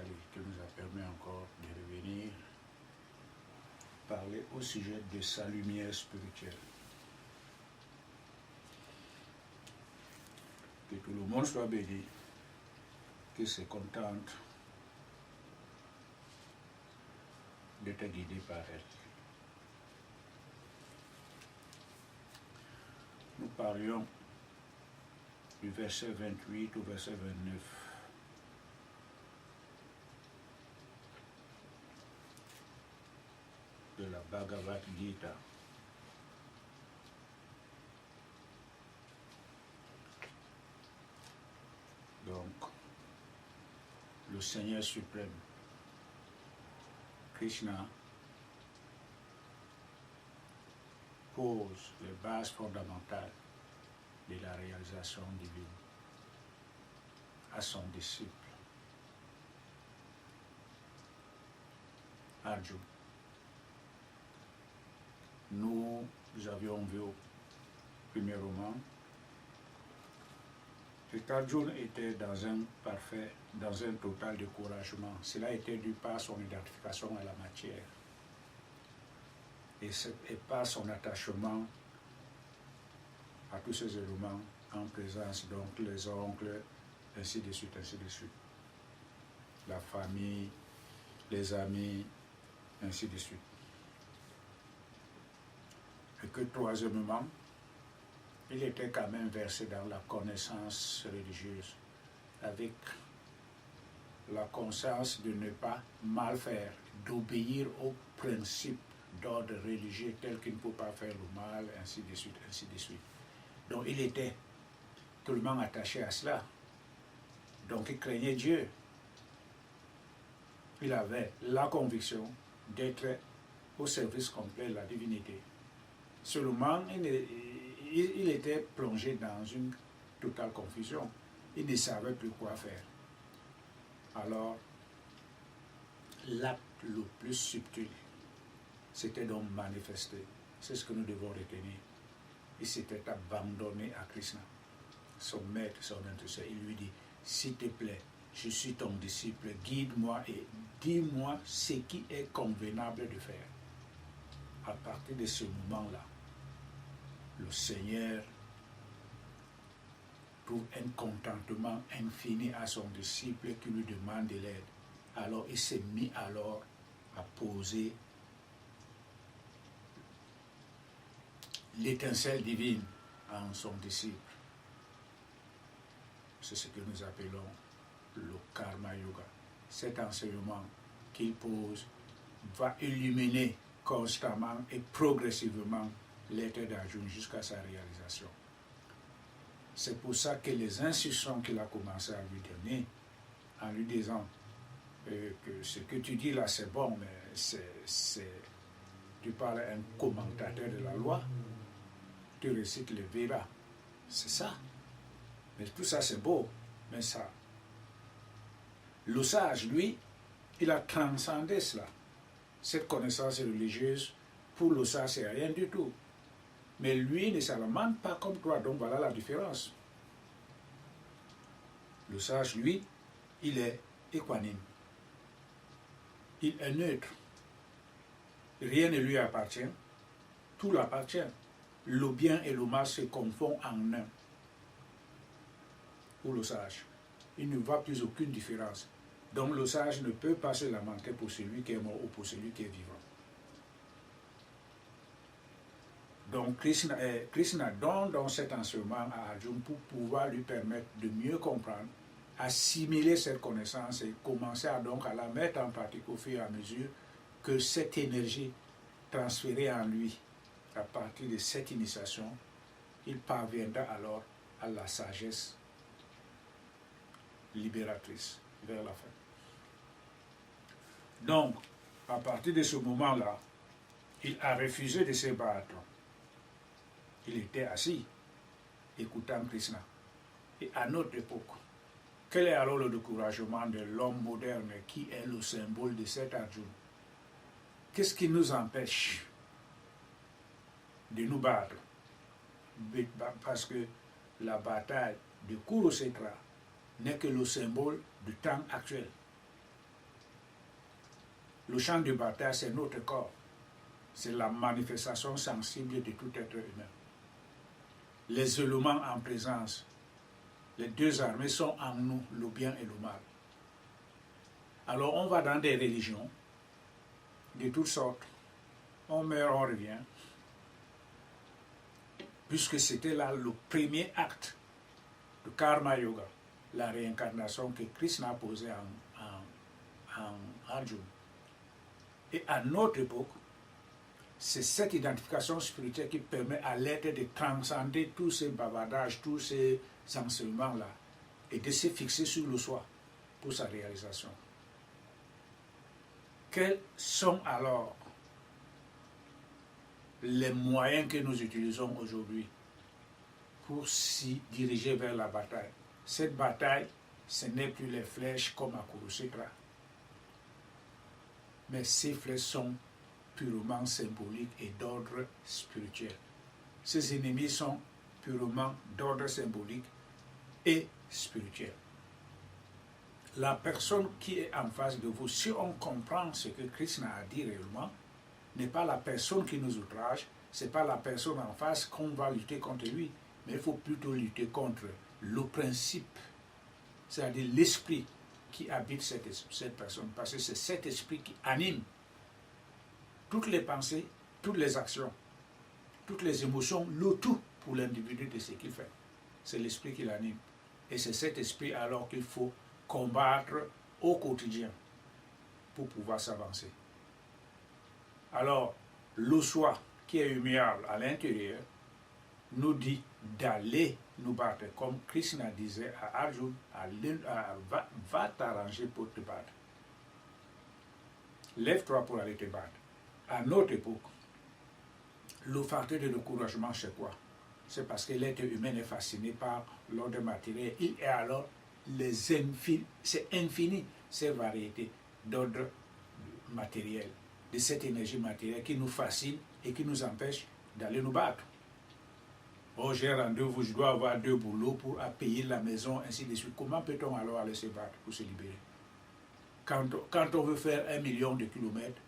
Kali qui nous a permis encore de revenir parler au sujet de sa lumière spirituelle. Que tout le monde soit béni, qu'il se contente d'être guidé par elle. Nous parlions du verset 28 au verset 29. De la Bhagavad Gita. Donc, le Seigneur suprême, Krishna, pose les bases fondamentales de la réalisation divine à son disciple, Arjuna. Nous avions vu au premier roman que Arjuna était dans un total découragement. Cela était dû par son identification à la matière et par son attachement à tous ces éléments en présence, donc les oncles, ainsi de suite, ainsi de suite. La famille, les amis, ainsi de suite. Et que troisièmement, il était quand même versé dans la connaissance religieuse, avec la conscience de ne pas mal faire, d'obéir aux principes d'ordre religieux tels qu'il ne faut pas faire le mal, ainsi de suite, ainsi de suite. Donc il était totalement attaché à cela. Donc il craignait Dieu. Il avait la conviction d'être au service complet de la divinité. Seulement, il était plongé dans une totale confusion. Il ne savait plus quoi faire. Alors, l'acte le plus subtil, c'était donc manifester. C'est ce que nous devons retenir. Il s'était abandonné à Krishna, son maître, son intuition. Il lui dit, s'il te plaît, je suis ton disciple, guide-moi et dis-moi ce qui est convenable de faire. À partir de ce moment-là, le Seigneur trouve un contentement infini à son disciple qui lui demande de l'aide. Alors il s'est mis alors à poser l'étincelle divine en son disciple. C'est ce que nous appelons le Karma Yoga. Cet enseignement qu'il pose va illuminer constamment et progressivement l'être d'Arjuna jusqu'à sa réalisation. C'est pour ça que les instructions qu'il a commencé à lui donner, en lui disant que ce que tu dis là c'est bon, mais tu parles à un commentateur de la loi, tu récites le Veda, c'est ça. Mais tout ça c'est beau, mais ça. Le sage, lui, il a transcendé cela. Cette connaissance religieuse, pour le sage, c'est rien du tout. Mais lui ne s'alimente pas comme toi, donc voilà la différence. Le sage, lui, il est équanime. Il est neutre. Rien ne lui appartient. Tout l'appartient. Le bien et le mal se confondent en un. Pour le sage, il ne voit plus aucune différence. Donc le sage ne peut pas se lamenter pour celui qui est mort ou pour celui qui est vivant. Donc Krishna donne dans cet enseignement à Arjuna pour pouvoir lui permettre de mieux comprendre, assimiler cette connaissance et commencer donc à la mettre en pratique au fur et à mesure que cette énergie transférée en lui, à partir de cette initiation, il parviendra alors à la sagesse libératrice vers la fin. Donc, à partir de ce moment-là, il a refusé de se battre. Il était assis, écoutant Krishna. Et à notre époque, quel est alors le découragement de l'homme moderne qui est le symbole de cet Arjuna? Qu'est-ce qui nous empêche de nous battre? Parce que la bataille de Kurukshetra n'est que le symbole du temps actuel. Le champ de bataille, c'est notre corps. C'est la manifestation sensible de tout être humain. Les éléments en présence, les deux armées sont en nous, le bien et le mal. Alors on va dans des religions de toutes sortes. On meurt, on revient. Puisque c'était là le premier acte de Karma Yoga, la réincarnation que Krishna a posée en Arjuna. Et à notre époque, c'est cette identification spirituelle qui permet à l'être de transcender tous ces bavardages, tous ces enseignements-là, et de se fixer sur le soi pour sa réalisation. Quels sont alors les moyens que nous utilisons aujourd'hui pour s'y diriger vers la bataille? Cette bataille, ce n'est plus les flèches comme à Kurukshetra, mais ces flèches sont purement symboliques et d'ordre spirituel. Ces ennemis sont purement d'ordre symbolique et spirituel. La personne qui est en face de vous, si on comprend ce que Krishna a dit réellement, n'est pas la personne qui nous outrage, ce n'est pas la personne en face qu'on va lutter contre lui, mais il faut plutôt lutter contre le principe, c'est-à-dire l'esprit qui habite cette personne, parce que c'est cet esprit qui anime toutes les pensées, toutes les actions, toutes les émotions, le tout pour l'individu de ce qu'il fait. C'est l'esprit qui l'anime. Et c'est cet esprit alors qu'il faut combattre au quotidien pour pouvoir s'avancer. Alors, le soi qui est humiliable à l'intérieur nous dit d'aller nous battre. Comme Krishna disait à Arjuna, va t'arranger pour te battre. Lève-toi pour aller te battre. À notre époque, le facteur de découragement, c'est quoi? C'est parce que l'être humain est fasciné par l'ordre matériel. Et alors, c'est infini, ces variétés d'ordre matériel, de cette énergie matérielle qui nous fascine et qui nous empêche d'aller nous battre. Oh, j'ai rendez-vous, je dois avoir 2 boulots pour payer la maison, ainsi de suite. Comment peut-on alors aller se battre pour se libérer? Quand on veut faire 1 million de kilomètres,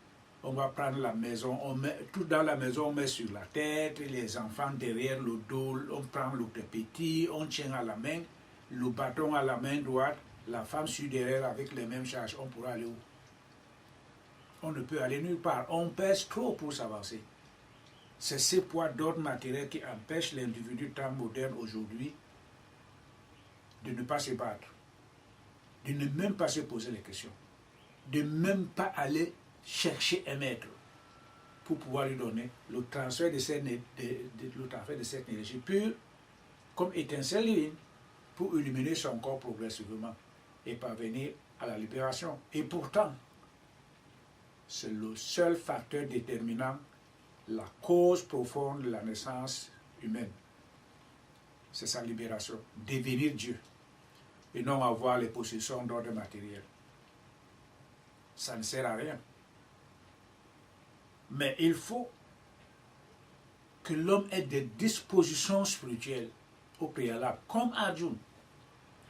on va prendre la maison, on met tout dans la maison, on met sur la tête, les enfants derrière le dos, on prend le petit, on tient à la main, le bâton à la main droite, la femme sur derrière avec les mêmes charges, on pourra aller où? On ne peut aller nulle part, on pèse trop pour s'avancer. C'est ce poids d'ordre matériel qui empêche l'individu temps moderne aujourd'hui de ne pas se battre, de ne même pas se poser les questions, de même pas aller chercher un maître pour pouvoir lui donner le transfert de cette énergie pure comme étincelle divine pour illuminer son corps progressivement et parvenir à la libération. Et pourtant, c'est le seul facteur déterminant la cause profonde de la naissance humaine. C'est sa libération, devenir Dieu et non avoir les possessions d'ordre matériel. Ça ne sert à rien. Mais il faut que l'homme ait des dispositions spirituelles au préalable, comme Arjuna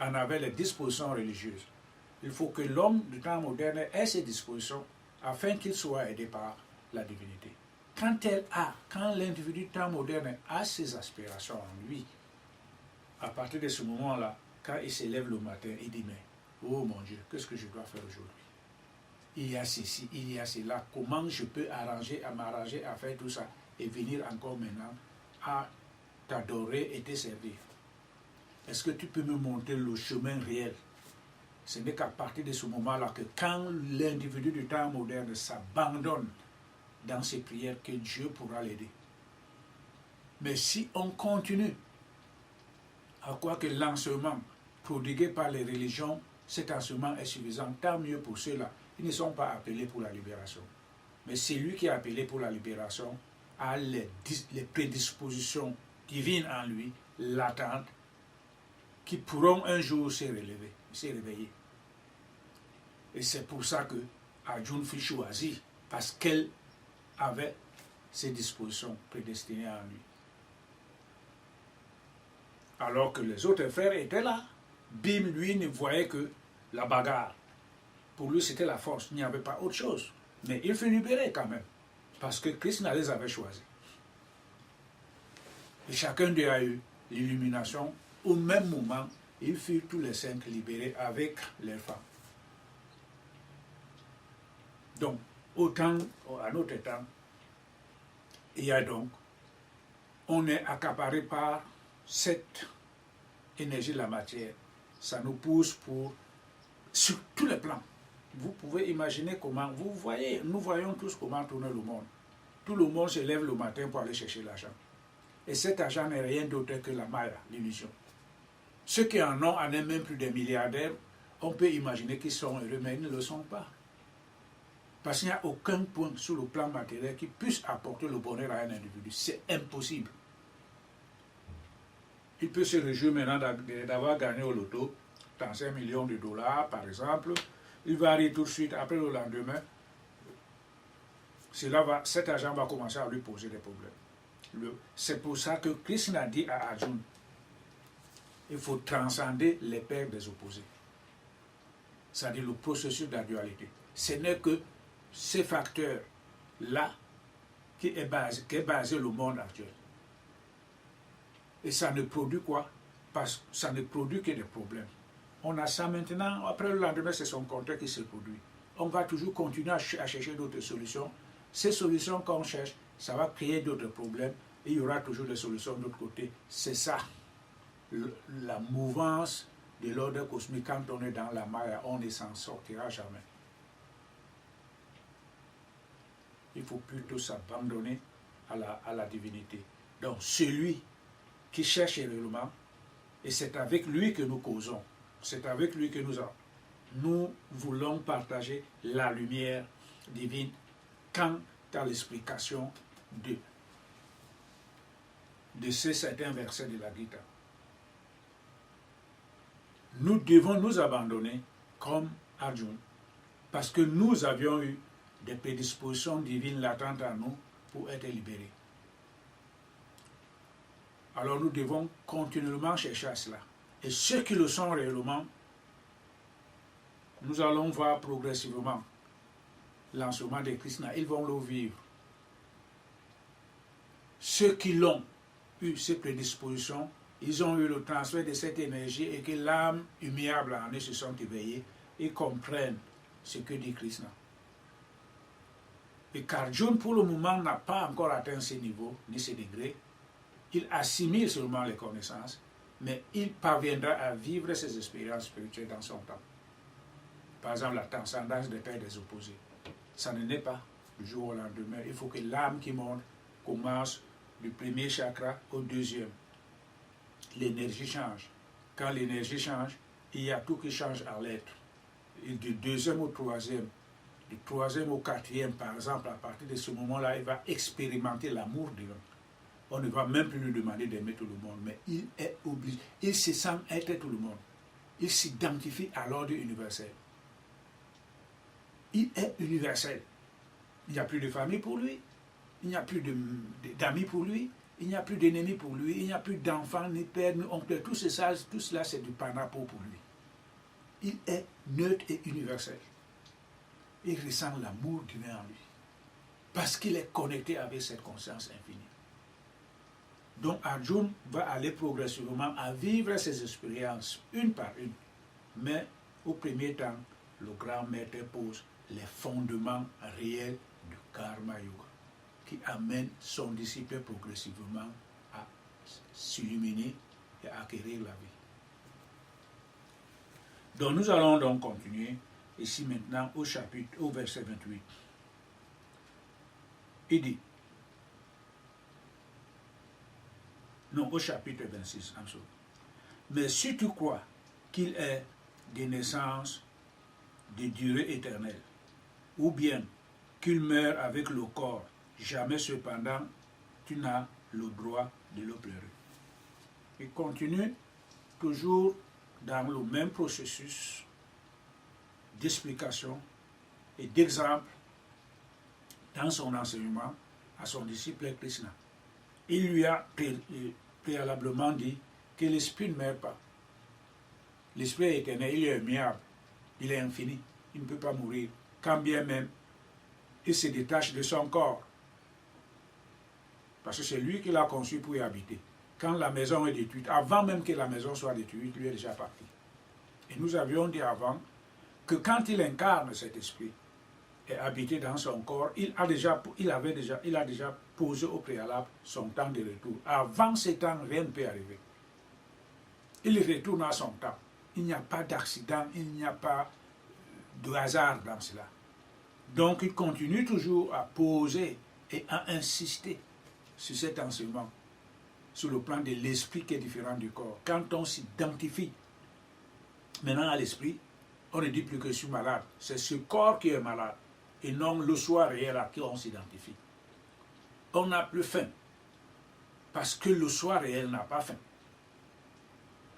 en avait les dispositions religieuses. Il faut que l'homme du temps moderne ait ces dispositions afin qu'il soit aidé par la divinité. Quand l'individu du temps moderne a ces aspirations en lui, à partir de ce moment-là, quand il se lève le matin, il dit, mais, oh mon Dieu, qu'est-ce que je dois faire aujourd'hui? Il y a ceci, il y a cela, comment je peux m'arranger à faire tout ça et venir encore maintenant à t'adorer et te servir? Est-ce que tu peux me montrer le chemin réel? Ce n'est qu'à partir de ce moment-là que quand l'individu du temps moderne s'abandonne dans ses prières que Dieu pourra l'aider. Mais si on continue à croire que l'enseignement prodigué par les religions, cet enseignement est suffisant, tant mieux pour ceux-là. Ils ne sont pas appelés pour la libération. Mais celui qui est appelé pour la libération a les prédispositions divines en lui, latentes, qui pourront un jour se réveiller. Et c'est pour ça que Arjuna fut choisi, parce qu'elle avait ces dispositions prédestinées en lui. Alors que les autres frères étaient là, Bim, lui, ne voyait que la bagarre. Pour lui, c'était la force, il n'y avait pas autre chose. Mais il fut libéré quand même, parce que Krishna les avait choisis. Et chacun d'eux a eu l'illumination. Au même moment, ils furent tous les 5 libérés avec leurs femmes. Donc, à notre temps, il y a donc, on est accaparé par cette énergie de la matière. Ça nous pousse sur tous les plans. Vous pouvez imaginer comment, nous voyons tous comment tourne le monde. Tout le monde se lève le matin pour aller chercher l'argent. Et cet argent n'est rien d'autre que la Maya, l'illusion. Ceux qui en ont même plus des milliardaires, on peut imaginer qu'ils sont heureux, mais ils ne le sont pas. Parce qu'il n'y a aucun point sur le plan matériel qui puisse apporter le bonheur à un individu. C'est impossible. Il peut se réjouir maintenant d'avoir gagné au loto 35 millions de dollars, par exemple. Il va arriver tout de suite, après le lendemain, cet argent va commencer à lui poser des problèmes. C'est pour ça que Krishna dit à Arjuna, il faut transcender les paires des opposés. C'est-à-dire le processus de la dualité. Ce n'est que ces facteurs-là qui est basé le monde actuel. Et ça ne produit quoi? Parce que ça ne produit que des problèmes. On a ça maintenant, après le lendemain, c'est son contraire qui se produit. On va toujours continuer à chercher d'autres solutions. Ces solutions qu'on cherche, ça va créer d'autres problèmes et il y aura toujours des solutions de l'autre côté. C'est ça, la mouvance de l'ordre cosmique. Quand on est dans la Maya, on ne s'en sortira jamais. Il faut plutôt s'abandonner à la divinité. Donc celui qui cherche réellement, et c'est avec lui que nous causons, c'est avec lui que nous voulons partager la lumière divine quant à l'explication de ces certains versets de la Gita. Nous devons nous abandonner comme Arjuna, parce que nous avions eu des prédispositions divines latentes en nous pour être libérés. Alors nous devons continuellement chercher à cela. Et ceux qui le sont réellement, nous allons voir progressivement l'enseignement de Krishna, ils vont le vivre. Ceux qui l'ont eu, ces prédispositions, ils ont eu le transfert de cette énergie et que l'âme humiliable en eux se sont éveillés et comprennent ce que dit Krishna. Et qu'Arjuna, pour le moment, n'a pas encore atteint ces niveaux, ni ces degrés. Il assimile seulement les connaissances, mais il parviendra à vivre ses expériences spirituelles dans son temps. Par exemple, la transcendance des paires des opposés. Ça ne naît pas du jour au lendemain. Il faut que l'âme qui monte commence du premier chakra au deuxième. L'énergie change. Quand l'énergie change, il y a tout qui change à l'être. Et du deuxième au troisième, du troisième au quatrième, par exemple, à partir de ce moment-là, il va expérimenter l'amour de l'homme. On ne va même plus lui demander d'aimer tout le monde, mais il est obligé. Il se sent être tout le monde. Il s'identifie à l'ordre universel. Il est universel. Il n'y a plus de famille pour lui, il n'y a plus d'amis pour lui, il n'y a plus d'ennemis pour lui, il n'y a plus d'enfants, ni père, ni oncle. Tout cela, c'est du panapo pour lui. Il est neutre et universel. Il ressent l'amour divin en lui. Parce qu'il est connecté avec cette conscience infinie. Donc Arjuna va aller progressivement à vivre ses expériences une par une. Mais au premier temps, le grand maître pose les fondements réels du Karma Yoga qui amène son disciple progressivement à s'illuminer et à acquérir la vie. Donc nous allons donc continuer ici maintenant au verset 28. Il dit, non, au chapitre 26, en dessous. Mais si tu crois qu'il est de naissance de durée éternelle, ou bien qu'il meurt avec le corps, jamais cependant tu n'as le droit de le pleurer. Il continue toujours dans le même processus d'explication et d'exemple dans son enseignement à son disciple Krishna. Il lui a préalablement dit que l'esprit ne meurt pas. L'esprit est éternel, il est immuable, il est infini, il ne peut pas mourir. Quand bien même il se détache de son corps. Parce que c'est lui qui l'a conçu pour y habiter. Quand la maison est détruite, avant même que la maison soit détruite, lui est déjà parti. Et nous avions dit avant que quand il incarne cet esprit et habité dans son corps, il a déjà posé au préalable son temps de retour. Avant ce temps, rien ne peut arriver. Il retourne à son temps. Il n'y a pas d'accident, il n'y a pas de hasard dans cela. Donc il continue toujours à poser et à insister sur cet enseignement, sur le plan de l'esprit qui est différent du corps. Quand on s'identifie maintenant à l'esprit, on ne dit plus que je suis malade. C'est ce corps qui est malade et non le soi réel à qui on s'identifie. On n'a plus faim parce que le soi réel n'a pas faim.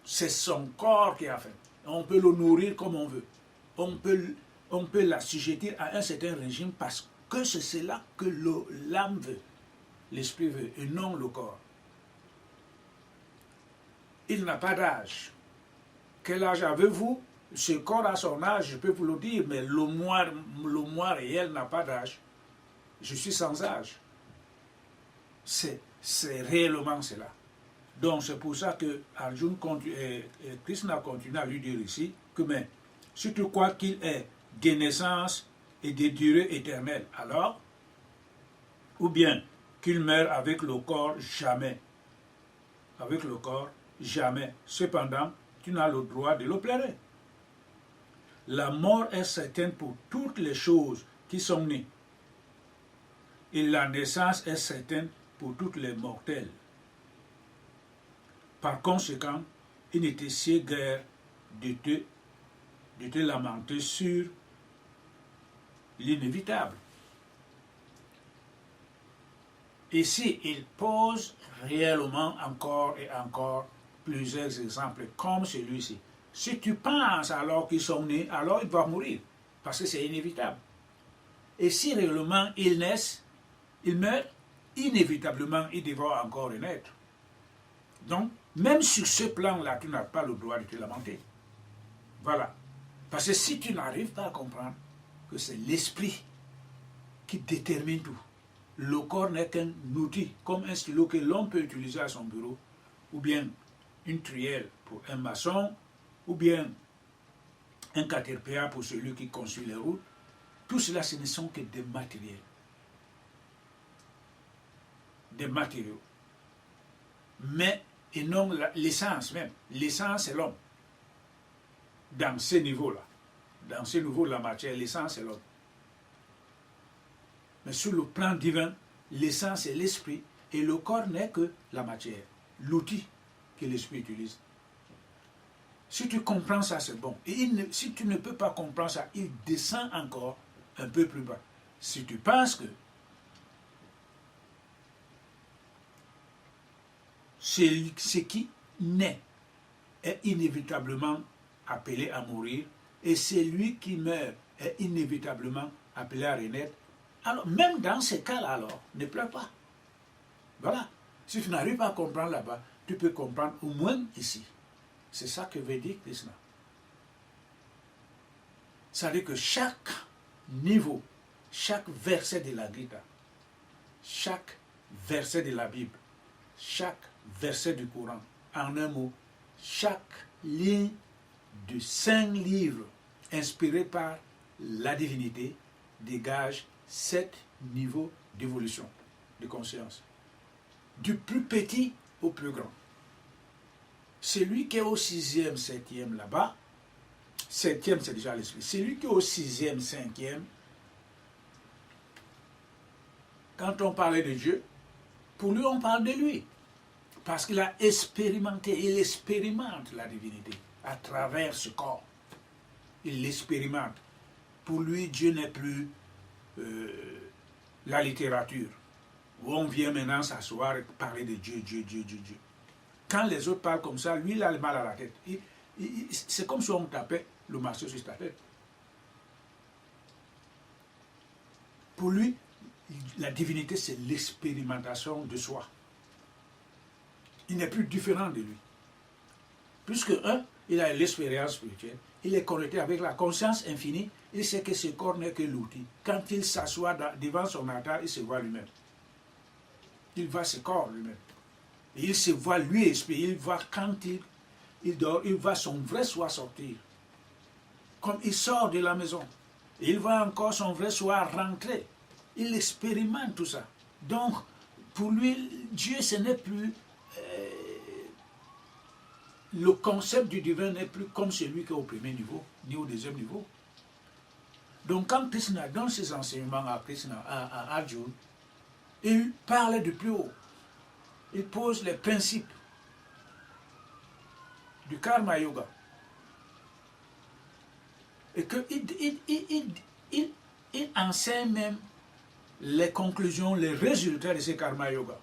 C'est son corps qui a faim. On peut le nourrir comme on veut. On peut l'assujettir à un certain régime parce que c'est cela que l'âme veut, l'esprit veut, et non le corps. Il n'a pas d'âge. Quel âge avez-vous? Ce corps a son âge, je peux vous le dire, mais le moi réel n'a pas d'âge. Je suis sans âge. C'est réellement cela. Donc c'est pour ça que Krishna continue à lui dire ici que mais, si tu crois qu'il est de naissance et de durée éternelle, alors, ou bien qu'il meurt avec le corps, jamais. Avec le corps, jamais. Cependant, tu n'as le droit de le pleurer. La mort est certaine pour toutes les choses qui sont nées. Et la naissance est certaine pour toutes les mortels. Par conséquent, il ne t'essaie guère de te lamenter sur l'inévitable. Ici, il pose réellement encore et encore plusieurs exemples comme celui-ci. Si tu penses alors qu'ils sont nés, alors ils vont mourir, parce que c'est inévitable. Et si réellement ils naissent, ils meurent, inévitablement ils devront encore renaître. Donc, même sur ce plan-là, tu n'as pas le droit de te lamenter. Voilà. Parce que si tu n'arrives pas à comprendre que c'est l'esprit qui détermine tout, le corps n'est qu'un outil, comme un stylo que l'on peut utiliser à son bureau, ou bien une truelle pour un maçon, ou bien un caterpillar pour celui qui construit les routes. Tout cela, ce ne sont que des matériels. Des matériaux. Mais, et non l'essence même. L'essence, c'est l'homme. Dans ce niveau-là. Dans ce niveau de la matière, l'essence, c'est l'homme. Mais sur le plan divin, l'essence, c'est l'esprit. Et le corps n'est que la matière. L'outil que l'esprit utilise. Si tu comprends ça, c'est bon. Et si tu ne peux pas comprendre ça, il descend encore un peu plus bas. Si tu penses que ce qui naît est inévitablement appelé à mourir, et celui qui meurt est inévitablement appelé à renaître, alors même dans ces cas-là, alors, ne pleure pas. Voilà. Si tu n'arrives pas à comprendre là-bas, tu peux comprendre au moins ici. C'est ça que veut dire Krishna. C'est-à-dire que chaque niveau, chaque verset de la Gita, chaque verset de la Bible, chaque verset du Coran, en un mot, chaque ligne de 5 livres inspirés par la divinité dégage 7 niveaux d'évolution de conscience. Du plus petit au plus grand. Celui qui est au 6e, 7e là-bas, 7e c'est déjà l'esprit. Celui qui est au 6e, 5e, quand on parlait de Dieu, pour lui on parle de lui. Parce qu'il a expérimenté, il expérimente la divinité à travers ce corps. Il l'expérimente. Pour lui, Dieu n'est plus la littérature, où on vient maintenant s'asseoir et parler de Dieu, Dieu, Dieu, Dieu, Dieu. Quand les autres parlent comme ça, lui, il a le mal à la tête. C'est comme si on tapait le marteau sur sa tête. Pour lui, la divinité, c'est l'expérimentation de soi. Il n'est plus différent de lui. Puisque, il a l'expérience spirituelle, il est connecté avec la conscience infinie, il sait que ce corps n'est que l'outil. Quand il s'assoit devant son altar, il se voit lui-même. Il voit ce corps lui-même. Et il se voit lui esprit, il voit quand il dort, il voit son vrai soi sortir. Comme il sort de la maison, il voit encore son vrai soi rentrer. Il expérimente tout ça. Donc, pour lui, Dieu, ce n'est plus... le concept du divin n'est plus comme celui qui est au premier niveau, ni au deuxième niveau. Donc, quand Krishna donne ses enseignements à Arjuna, il parle de plus haut. Il pose les principes du Karma Yoga. Et qu'il enseigne même les conclusions, les résultats de ce Karma Yoga.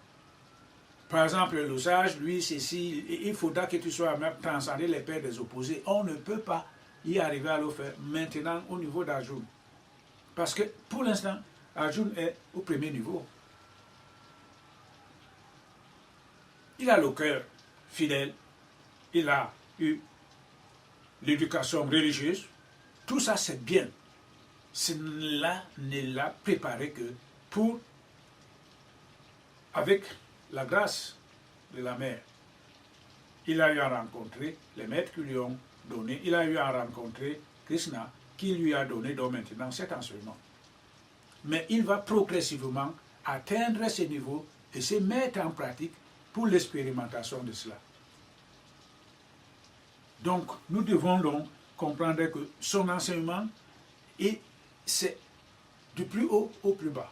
Par exemple, le sage, lui, ceci, il faudra que tu sois même transcender les paires des opposés. On ne peut pas y arriver à le faire maintenant au niveau d'Arjuna. Parce que pour l'instant, Arjuna est au premier niveau. Il a le cœur fidèle, il a eu l'éducation religieuse, tout ça c'est bien. Cela ne l'a préparé que pour, avec la grâce de la mère, il a eu à rencontrer les maîtres qui lui ont donné, il a eu à rencontrer Krishna qui lui a donné donc maintenant cet enseignement. Mais il va progressivement atteindre ce niveau et se mettre en pratique pour l'expérimentation de cela. Donc, nous devons donc comprendre que son enseignement, c'est du plus haut au plus bas.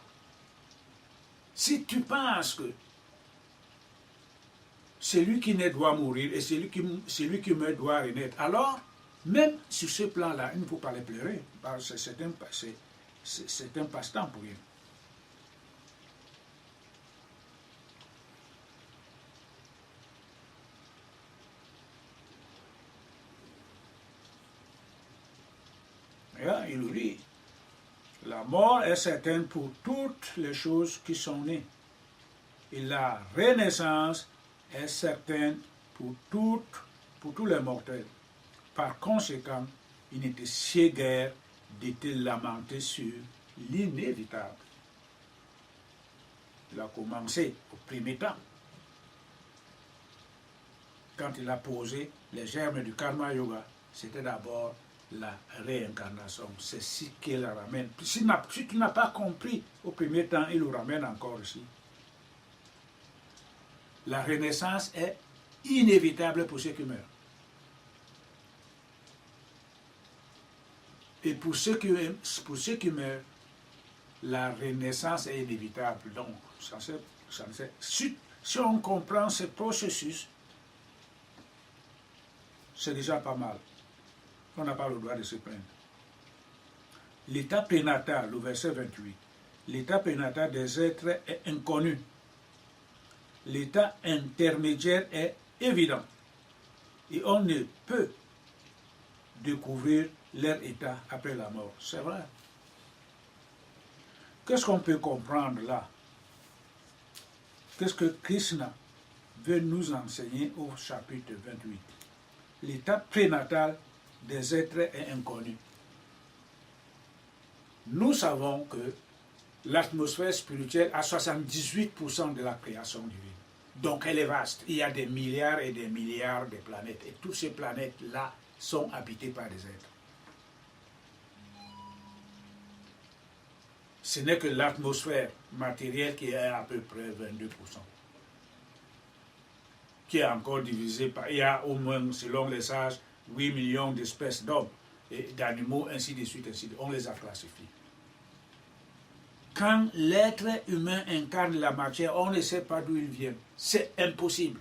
Si tu penses que celui qui naît doit mourir et celui qui meurt doit renaître, alors, même sur ce plan-là, il ne faut pas les pleurer, parce que c'est un passe-temps pour eux. Il dit, la mort est certaine pour toutes les choses qui sont nées. Et la renaissance est certaine pour tous les mortels. Par conséquent, il n'était si guère de te lamenter sur l'inévitable. Il a commencé au premier temps. Quand il a posé les germes du Karma Yoga, c'était d'abord la réincarnation. C'est ce qu'il ramène. Si tu n'as pas compris au premier temps, il le ramène encore ici. La renaissance est inévitable pour ceux qui meurent. Et pour ceux qui meurent, la renaissance est inévitable. Donc, si on comprend ce processus, c'est déjà pas mal. On n'a pas le droit de se plaindre. L'état prénatal, le verset 28, l'état prénatal des êtres est inconnu. L'état intermédiaire est évident. Et on ne peut découvrir leur état après la mort. C'est vrai. Qu'est-ce qu'on peut comprendre là? Qu'est-ce que Krishna veut nous enseigner au chapitre 28? L'état prénatal des êtres est inconnu. Nous savons que l'atmosphère spirituelle a 78% de la création divine. Donc elle est vaste. Il y a des milliards et des milliards de planètes. Et toutes ces planètes-là sont habitées par des êtres. Ce n'est que l'atmosphère matérielle qui est à peu près 22%. Qui est encore divisée par... Il y a au moins, selon les sages, 8 millions d'espèces d'hommes et d'animaux, ainsi de suite, ainsi de suite. On les a classifiés. Quand l'être humain incarne la matière, on ne sait pas d'où il vient. C'est impossible.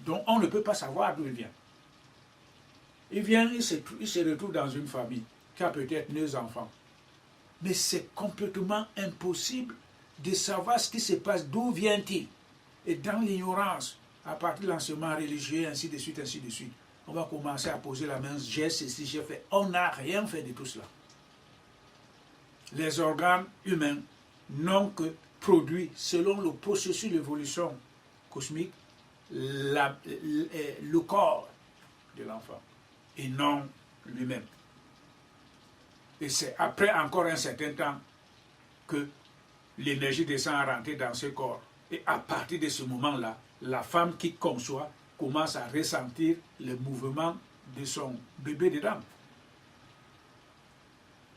Donc on ne peut pas savoir d'où il vient. Il vient, il se retrouve dans une famille qui a peut-être 2 enfants. Mais c'est complètement impossible de savoir ce qui se passe, d'où vient-il. Et dans l'ignorance, à partir de l'enseignement religieux, ainsi de suite, on va commencer à poser la main, j'ai ceci, j'ai fait. On n'a rien fait de tout cela. Les organes humains n'ont que produit, selon le processus d'évolution cosmique, le corps de l'enfant, et non lui-même. Et c'est après encore un certain temps que l'énergie descend à rentrer dans ce corps. Et à partir de ce moment-là, la femme qui conçoit commence à ressentir le mouvement de son bébé dedans.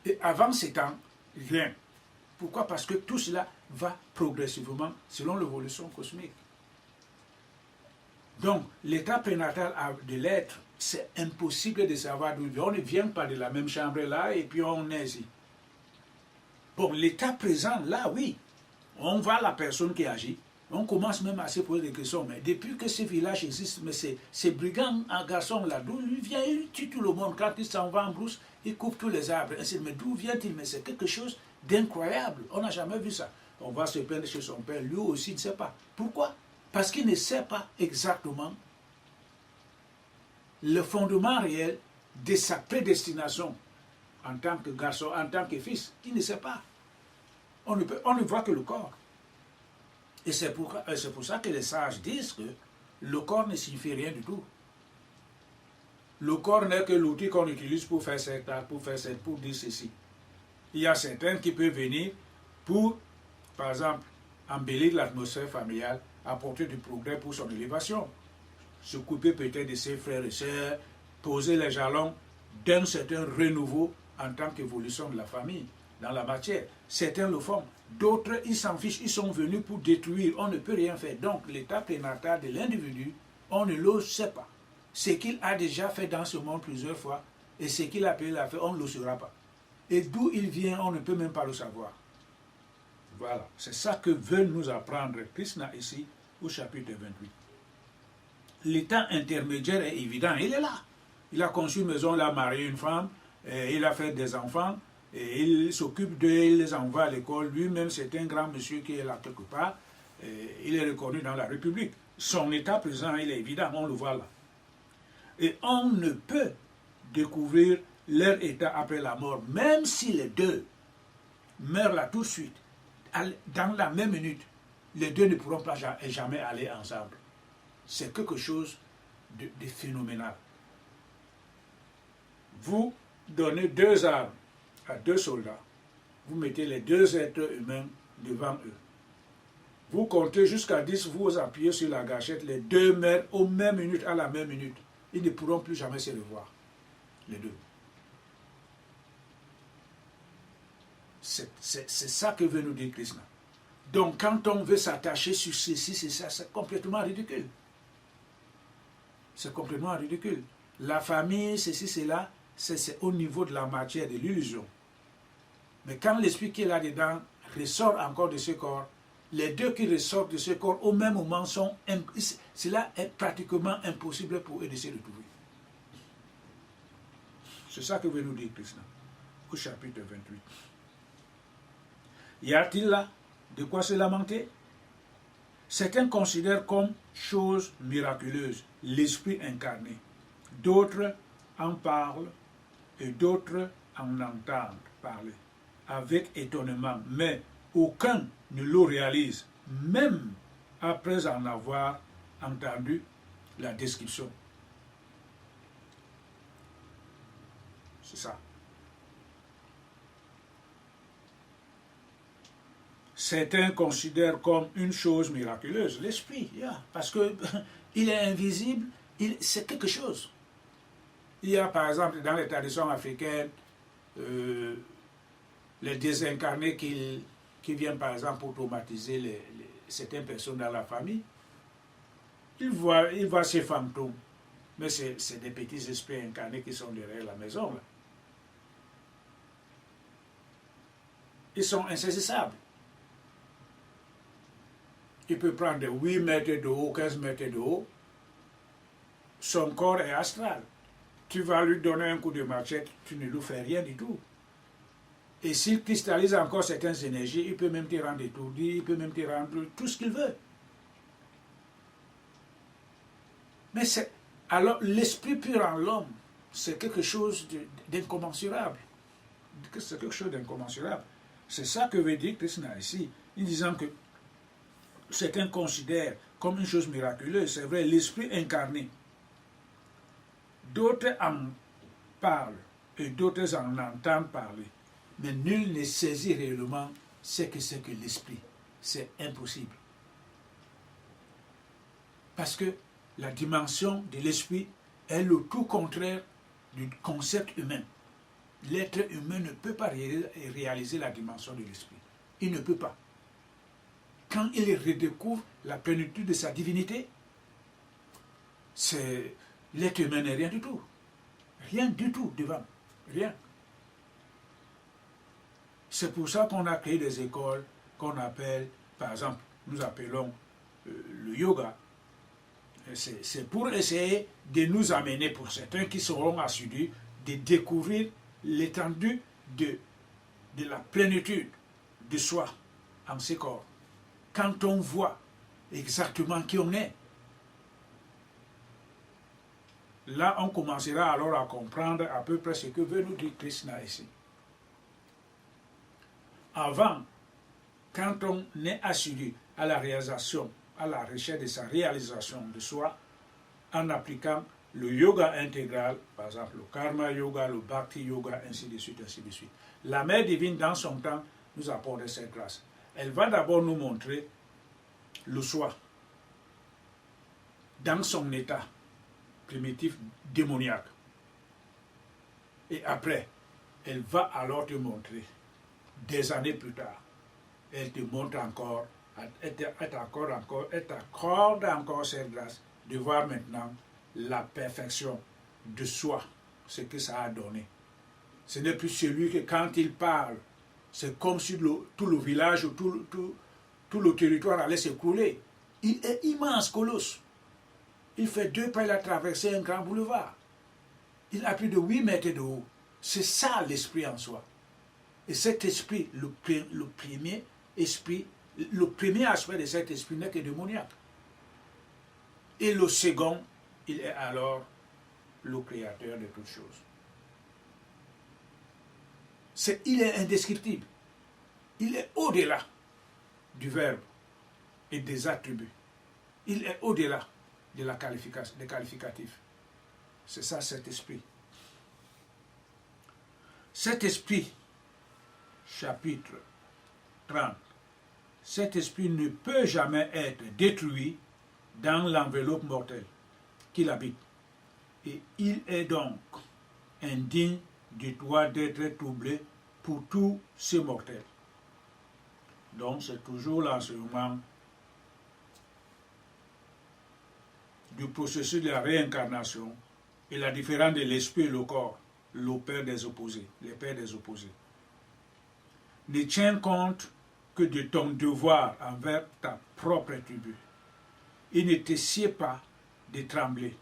Et avant ce temps, rien. Pourquoi? Parce que tout cela va progressivement selon l'évolution cosmique. Donc, l'état prénatal de l'être, c'est impossible de savoir d'où il vient. On ne vient pas de la même chambre là et puis on est ici. Bon, l'état présent, là, oui. On voit la personne qui agit. On commence même à se poser des questions. Mais depuis que ce village existe, mais ces brigands, un garçon là, d'où il vient, il tue tout le monde. Quand il s'en va en brousse, il coupe tous les arbres. Mais d'où vient-il? Mais c'est quelque chose d'incroyable. On n'a jamais vu ça. On va se plaindre chez son père. Lui aussi ne sait pas. Pourquoi? Parce qu'il ne sait pas exactement le fondement réel de sa prédestination en tant que garçon, en tant que fils. Il ne sait pas. On ne voit que le corps. Et c'est pour ça que les sages disent que le corps ne signifie rien du tout. Le corps n'est que l'outil qu'on utilise pour faire cet acte, pour dire ceci. Il y a certains qui peuvent venir pour, par exemple, embellir l'atmosphère familiale, apporter du progrès pour son élévation, s'occuper peut-être de ses frères et sœurs, poser les jalons d'un certain renouveau en tant qu'évolution de la famille, dans la matière. Certains le font, d'autres ils s'en fichent, ils sont venus pour détruire, on ne peut rien faire. Donc l'état prénatal de l'individu, on ne le sait pas. Ce qu'il a déjà fait dans ce monde plusieurs fois, et ce qu'il a pu faire, on ne le saura pas. Et d'où il vient, on ne peut même pas le savoir. Voilà, c'est ça que veut nous apprendre Krishna ici, au chapitre 28. L'état intermédiaire est évident, il est là. Il a conçu une maison, il a marié une femme, il a fait des enfants, et il s'occupe d'eux, il les envoie à l'école. Lui-même, c'est un grand monsieur qui est là quelque part, il est reconnu dans la République. Son état présent, il est évident, on le voit là. Et on ne peut découvrir leur état après la mort, même si les deux meurent là tout de suite, dans la même minute, les deux ne pourront pas jamais aller ensemble. C'est quelque chose de phénoménal. Vous donnez 2 armes à 2 soldats, vous mettez les 2 êtres humains devant eux. Vous comptez jusqu'à 10, vous appuyez sur la gâchette, les 2 meurent aux mêmes minutes, à la même minute. Ils ne pourront plus jamais se revoir, les deux. C'est ça que veut nous dire Krishna. Donc quand on veut s'attacher sur ceci, c'est ça, c'est complètement ridicule. C'est complètement ridicule. La famille, ceci, cela, c'est au niveau de la matière, de l'illusion. Mais quand l'esprit qui est là-dedans ressort encore de ce corps, les deux qui ressortent de ce corps au même moment cela est pratiquement impossible pour eux de se retrouver. C'est ça que veut nous dire Krishna au chapitre 28. Y a-t-il là de quoi se lamenter? Certains considèrent comme chose miraculeuse l'esprit incarné. D'autres en parlent et d'autres en entendent parler avec étonnement, mais aucun ne le réalise, même après en avoir entendu la description. C'est ça. Certains considèrent comme une chose miraculeuse l'esprit, parce que il est invisible, c'est quelque chose. Il y a par exemple dans les traditions africaines les désincarnés qui viennent par exemple pour traumatiser certaines personnes dans la famille. Ils voient ces fantômes, mais c'est des petits esprits incarnés qui sont derrière la maison. Là. Ils sont insaisissables. Il peut prendre 8 mètres de haut, 15 mètres de haut. Son corps est astral. Tu vas lui donner un coup de machette, tu ne lui fais rien du tout. Et s'il cristallise encore certaines énergies, il peut même te rendre étourdi, il peut même te rendre tout ce qu'il veut. Mais alors l'esprit pur en l'homme, c'est quelque chose d'incommensurable. C'est quelque chose d'incommensurable. C'est ça que veut dire Krishna ici, en disant que certains considèrent comme une chose miraculeuse, c'est vrai, l'esprit incarné. D'autres en parlent et d'autres en entendent parler. Mais nul ne saisit réellement ce que c'est que l'esprit. C'est impossible. Parce que la dimension de l'esprit est le tout contraire du concept humain. L'être humain ne peut pas réaliser la dimension de l'esprit. Il ne peut pas. Quand il redécouvre la plénitude de sa divinité, l'être humain n'est rien du tout. Rien du tout devant. Rien. C'est pour ça qu'on a créé des écoles qu'on appelle, par exemple, nous appelons le yoga. C'est pour essayer de nous amener, pour certains qui seront assidus, de découvrir l'étendue de la plénitude de soi en ce corps. Quand on voit exactement qui on est, là on commencera alors à comprendre à peu près ce que veut nous dire Krishna ici. Avant, quand on est assidu à la réalisation, à la recherche de sa réalisation de soi, en appliquant le yoga intégral, par exemple le karma yoga, le bhakti yoga, ainsi de suite, ainsi de suite. La Mère divine, dans son temps, nous apporte cette grâce. Elle va d'abord nous montrer le soi dans son état primitif démoniaque. Et après, elle va alors te montrer, des années plus tard, elle te montre encore, elle t'accorde encore cette grâce de voir maintenant la perfection de soi, ce que ça a donné. Ce n'est plus celui que quand il parle, c'est comme si tout le village ou tout le territoire allait s'écrouler. Il est immense, colosse. Il fait 2 pas, il a traversé un grand boulevard. Il a plus de 8 mètres de haut. C'est ça l'esprit en soi. Et cet esprit, le premier aspect de cet esprit n'est que démoniaque. Et le second, il est alors le créateur de toutes choses. Il est indescriptible. Il est au-delà du verbe et des attributs. Il est au-delà des qualificatifs. C'est ça cet esprit. Cet esprit, chapitre 30, cet esprit ne peut jamais être détruit dans l'enveloppe mortelle qu'il habite. Et il est donc indigne du droit d'être troublé pour tous ces mortels. Donc c'est toujours l'enseignement du processus de la réincarnation et la différence de l'esprit et le corps, les pères des opposés. Ne tiens compte que de ton devoir envers ta propre tribu. Il ne te sied pas de trembler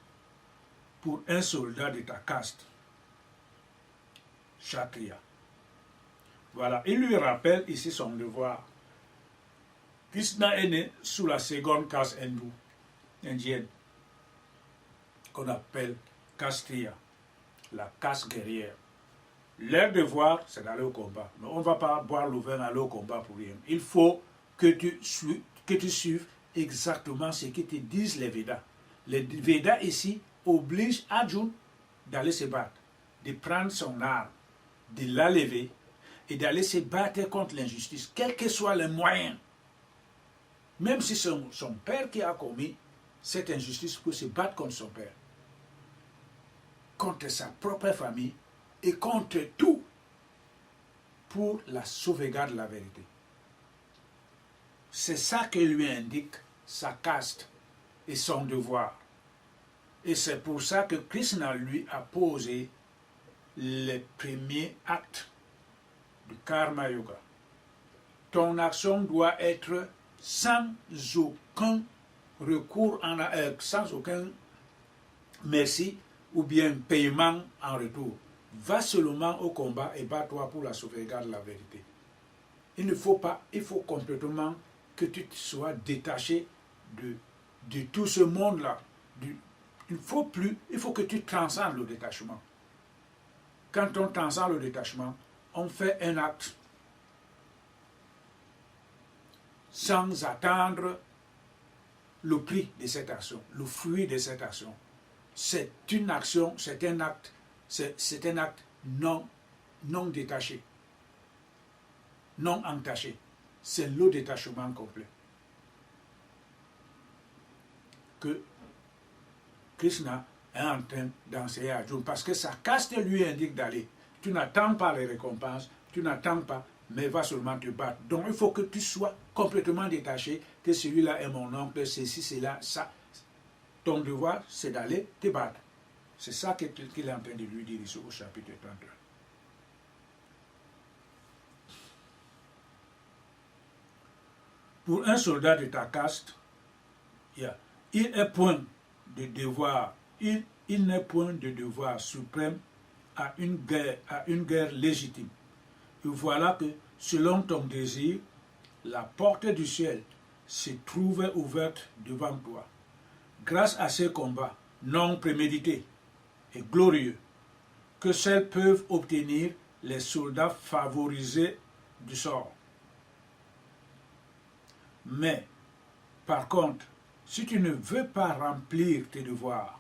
pour un soldat de ta caste. Kshatriya. Voilà, il lui rappelle ici son devoir. Krishna est né sous la seconde caste indienne, qu'on appelle Kshatriya, la caste guerrière. Leur devoir, c'est d'aller au combat. Mais on ne va pas boire le vin, aller au combat pour rien. Il faut que tu suives exactement ce que te disent les Védas. Les Védas ici obligent Arjuna d'aller se battre, de prendre son arme, de la lever et d'aller se battre contre l'injustice, quels que soient les moyens. Même si c'est son père qui a commis cette injustice, pour se battre contre son père, contre sa propre famille et contre tout pour la sauvegarde de la vérité. C'est ça que lui indique sa caste et son devoir. Et c'est pour ça que Krishna lui a posé les premiers actes du Karma Yoga. Ton action doit être sans aucun recours, sans aucun merci ou bien paiement en retour. Va seulement au combat et bats-toi pour la sauvegarde de la vérité. Il faut complètement que tu sois détaché de tout ce monde-là. Il faut que tu transcendes le détachement. Quand on transcende le détachement, on fait un acte sans attendre le prix de cette action, le fruit de cette action. c'est une action, c'est un acte non détaché, non entaché. C'est le détachement complet que Krishna est en train d'enseigner à Arjuna, parce que sa caste lui indique d'aller. Tu n'attends pas les récompenses, tu n'attends pas, mais va seulement te battre. Donc il faut que tu sois complètement détaché, que celui-là est mon oncle, ceci, cela, ça. Ton devoir, c'est d'aller te battre. C'est ça qu'il est en train de lui dire ici au chapitre 31. Pour un soldat de ta caste, il est point de devoir, il n'est point de devoir suprême à une guerre légitime. Et voilà que, selon ton désir, la porte du ciel se trouvait ouverte devant toi. Grâce à ces combats non prémédités et glorieux que seuls peuvent obtenir les soldats favorisés du sort. Mais, par contre, si tu ne veux pas remplir tes devoirs,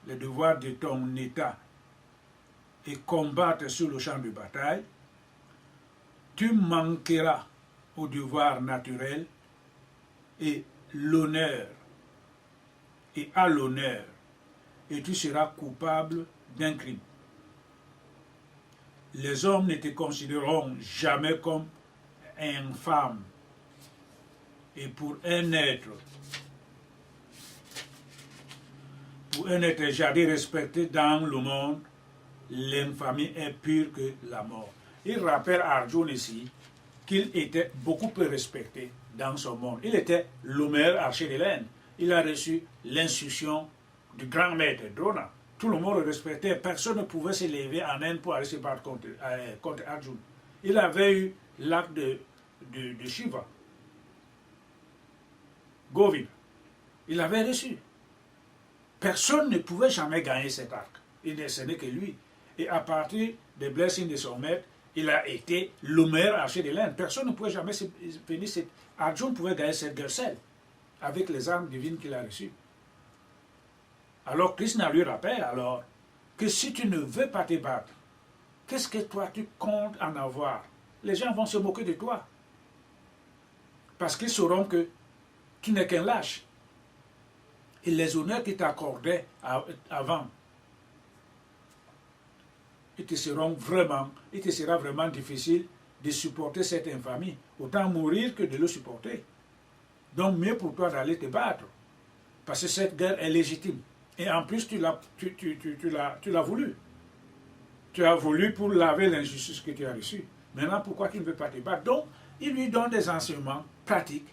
les devoirs de ton état, et combattre sur le champ de bataille, tu manqueras au devoir naturel et à l'honneur, et tu seras coupable d'un crime. Les hommes ne te considéreront jamais comme infâme. Et pour un être jadis respecté dans le monde, l'infamie est pire que la mort. Il rappelle à Arjuna ici qu'il était beaucoup plus respecté dans son monde. Il était le meilleur archer de l'Inde. Il a reçu l'instruction du grand maître Drona. Tout le monde le respectait. Personne ne pouvait se lever en Inde pour aller se battre contre Arjuna. Il avait eu l'acte de Shiva. Govinda. Il l'avait reçu. Personne ne pouvait jamais gagner cet arc. Ce n'est que lui. Et à partir des blessings de son maître, il a été le meilleur archer de l'Inde. Personne ne pouvait jamais venir. Arjuna pouvait gagner cette guerre seul, avec les armes divines qu'il a reçues. Alors Krishna lui rappelle alors que si tu ne veux pas te battre, qu'est-ce que toi tu comptes en avoir? Les gens vont se moquer de toi. Parce qu'ils sauront que tu n'es qu'un lâche. Et les honneurs qu'ils t'accordaient avant, il te sera vraiment difficile de supporter cette infamie. Autant mourir que de le supporter. Donc mieux pour toi d'aller te battre. Parce que cette guerre est légitime. Et en plus, tu l'as voulu. Tu as voulu pour laver l'injustice que tu as reçue. Maintenant, pourquoi tu ne veux pas te battre? Donc, il lui donne des enseignements pratiques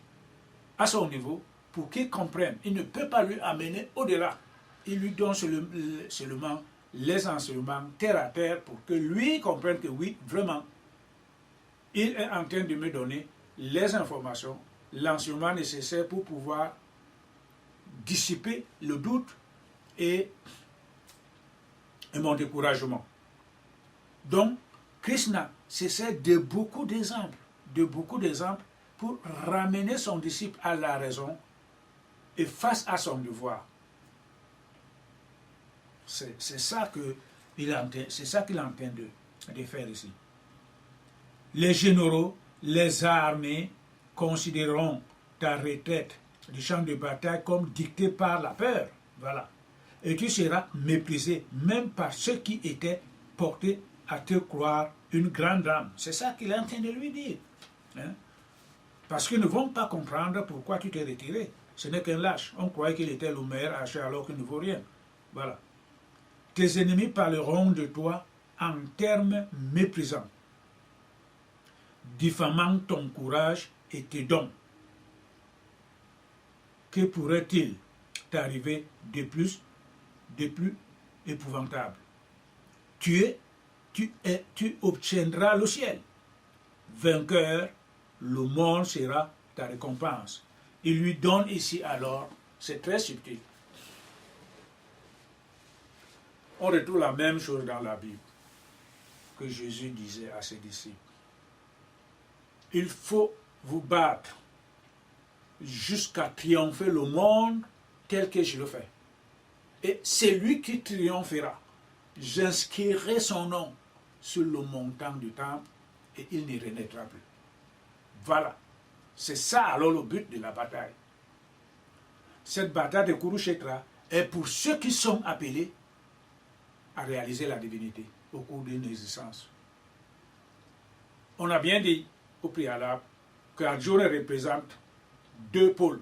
à son niveau pour qu'il comprenne. Il ne peut pas lui amener au-delà. Il lui donne seulement les enseignements terre à terre pour que lui comprenne que oui, vraiment, il est en train de me donner les informations, l'enseignement nécessaire pour pouvoir dissiper le doute et mon découragement. Donc, Krishna s'essaie de beaucoup d'exemples pour ramener son disciple à la raison et face à son devoir. C'est ça qu'il est en train de faire ici. Les généraux, les armées considéreront ta retraite du champ de bataille comme dictée par la peur. Voilà. Et tu seras méprisé même par ceux qui étaient portés à te croire une grande dame. C'est ça qu'il est en train de lui dire. Hein? Parce qu'ils ne vont pas comprendre pourquoi tu t'es retiré. Ce n'est qu'un lâche. On croyait qu'il était le meilleur archer alors qu'il ne vaut rien. Voilà. Tes ennemis parleront de toi en termes méprisants, diffamant ton courage et tes dons. Que pourrait-il t'arriver de plus épouvantable? Tu obtiendras le ciel. Vainqueur, le monde sera ta récompense. Il lui donne ici alors, c'est très subtil. On retrouve la même chose dans la Bible que Jésus disait à ses disciples. Il faut vous battre jusqu'à triompher le monde tel que je le fais. Et c'est lui qui triomphera. J'inscrirai son nom sur le montant du temple et il n'y renaîtra plus. Voilà. C'est ça alors le but de la bataille. Cette bataille de Kurukshetra est pour ceux qui sont appelés à réaliser la divinité au cours d'une existence. On a bien dit au préalable qu'Arjuna représente deux pôles.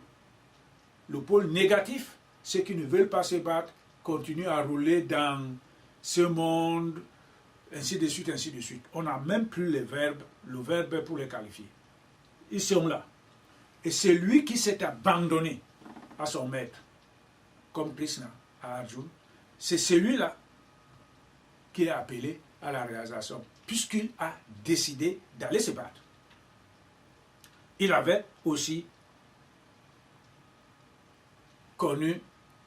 Le pôle négatif, ceux qui ne veulent pas se battre, continuent à rouler dans ce monde, ainsi de suite, ainsi de suite. On n'a même plus le verbe pour les qualifier. Ils sont là. Et c'est lui qui s'est abandonné à son maître, comme Krishna à Arjuna. C'est celui-là qui est appelé à la réalisation, puisqu'il a décidé d'aller se battre. Il avait aussi connu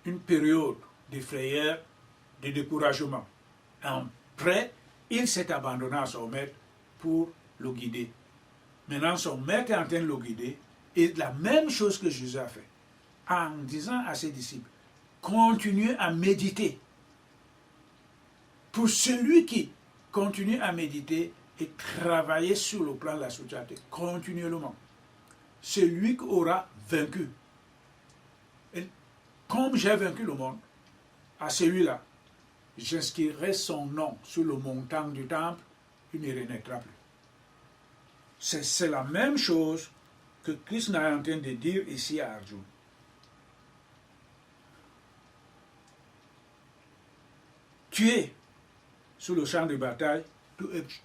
une période de frayeur, de découragement. Après, il s'est abandonné à son maître pour le guider. Maintenant, son maître est en train de le guider, et la même chose que Jésus a fait, en disant à ses disciples, continuez à méditer. Pour celui qui continue à méditer et travailler sur le plan de la société, continuellement, celui qui aura vaincu. Et comme j'ai vaincu le monde, à celui-là, j'inscrirai son nom sur le montant du temple, il ne renaîtra plus. C'est la même chose que Krishna est en train de dire ici à Arjuna. Tu es sur le champ de bataille,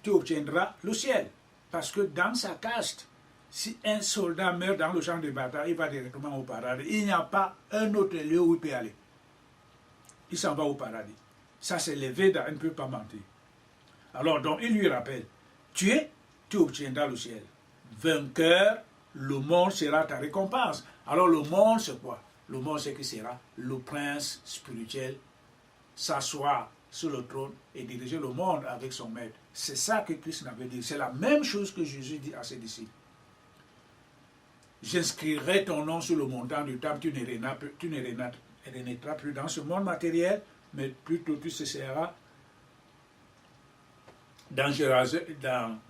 tu obtiendras le ciel. Parce que dans sa caste, si un soldat meurt dans le champ de bataille, il va directement au paradis. Il n'y a pas un autre lieu où il peut aller. Il s'en va au paradis. Ça, c'est les Védas, on ne peut pas mentir. Alors, donc, il lui rappelle, tu obtiendras le ciel. Vainqueur, le monde sera ta récompense. Alors, le monde, c'est quoi? Le monde, c'est qui sera le prince spirituel, s'asseoir sur le trône et diriger le monde avec son maître. C'est ça que Christ avait dit. C'est la même chose que Jésus dit à ses disciples. J'inscrirai ton nom sur le montant du temple, tu ne renaîtras plus dans ce monde matériel, mais plutôt tu seras dans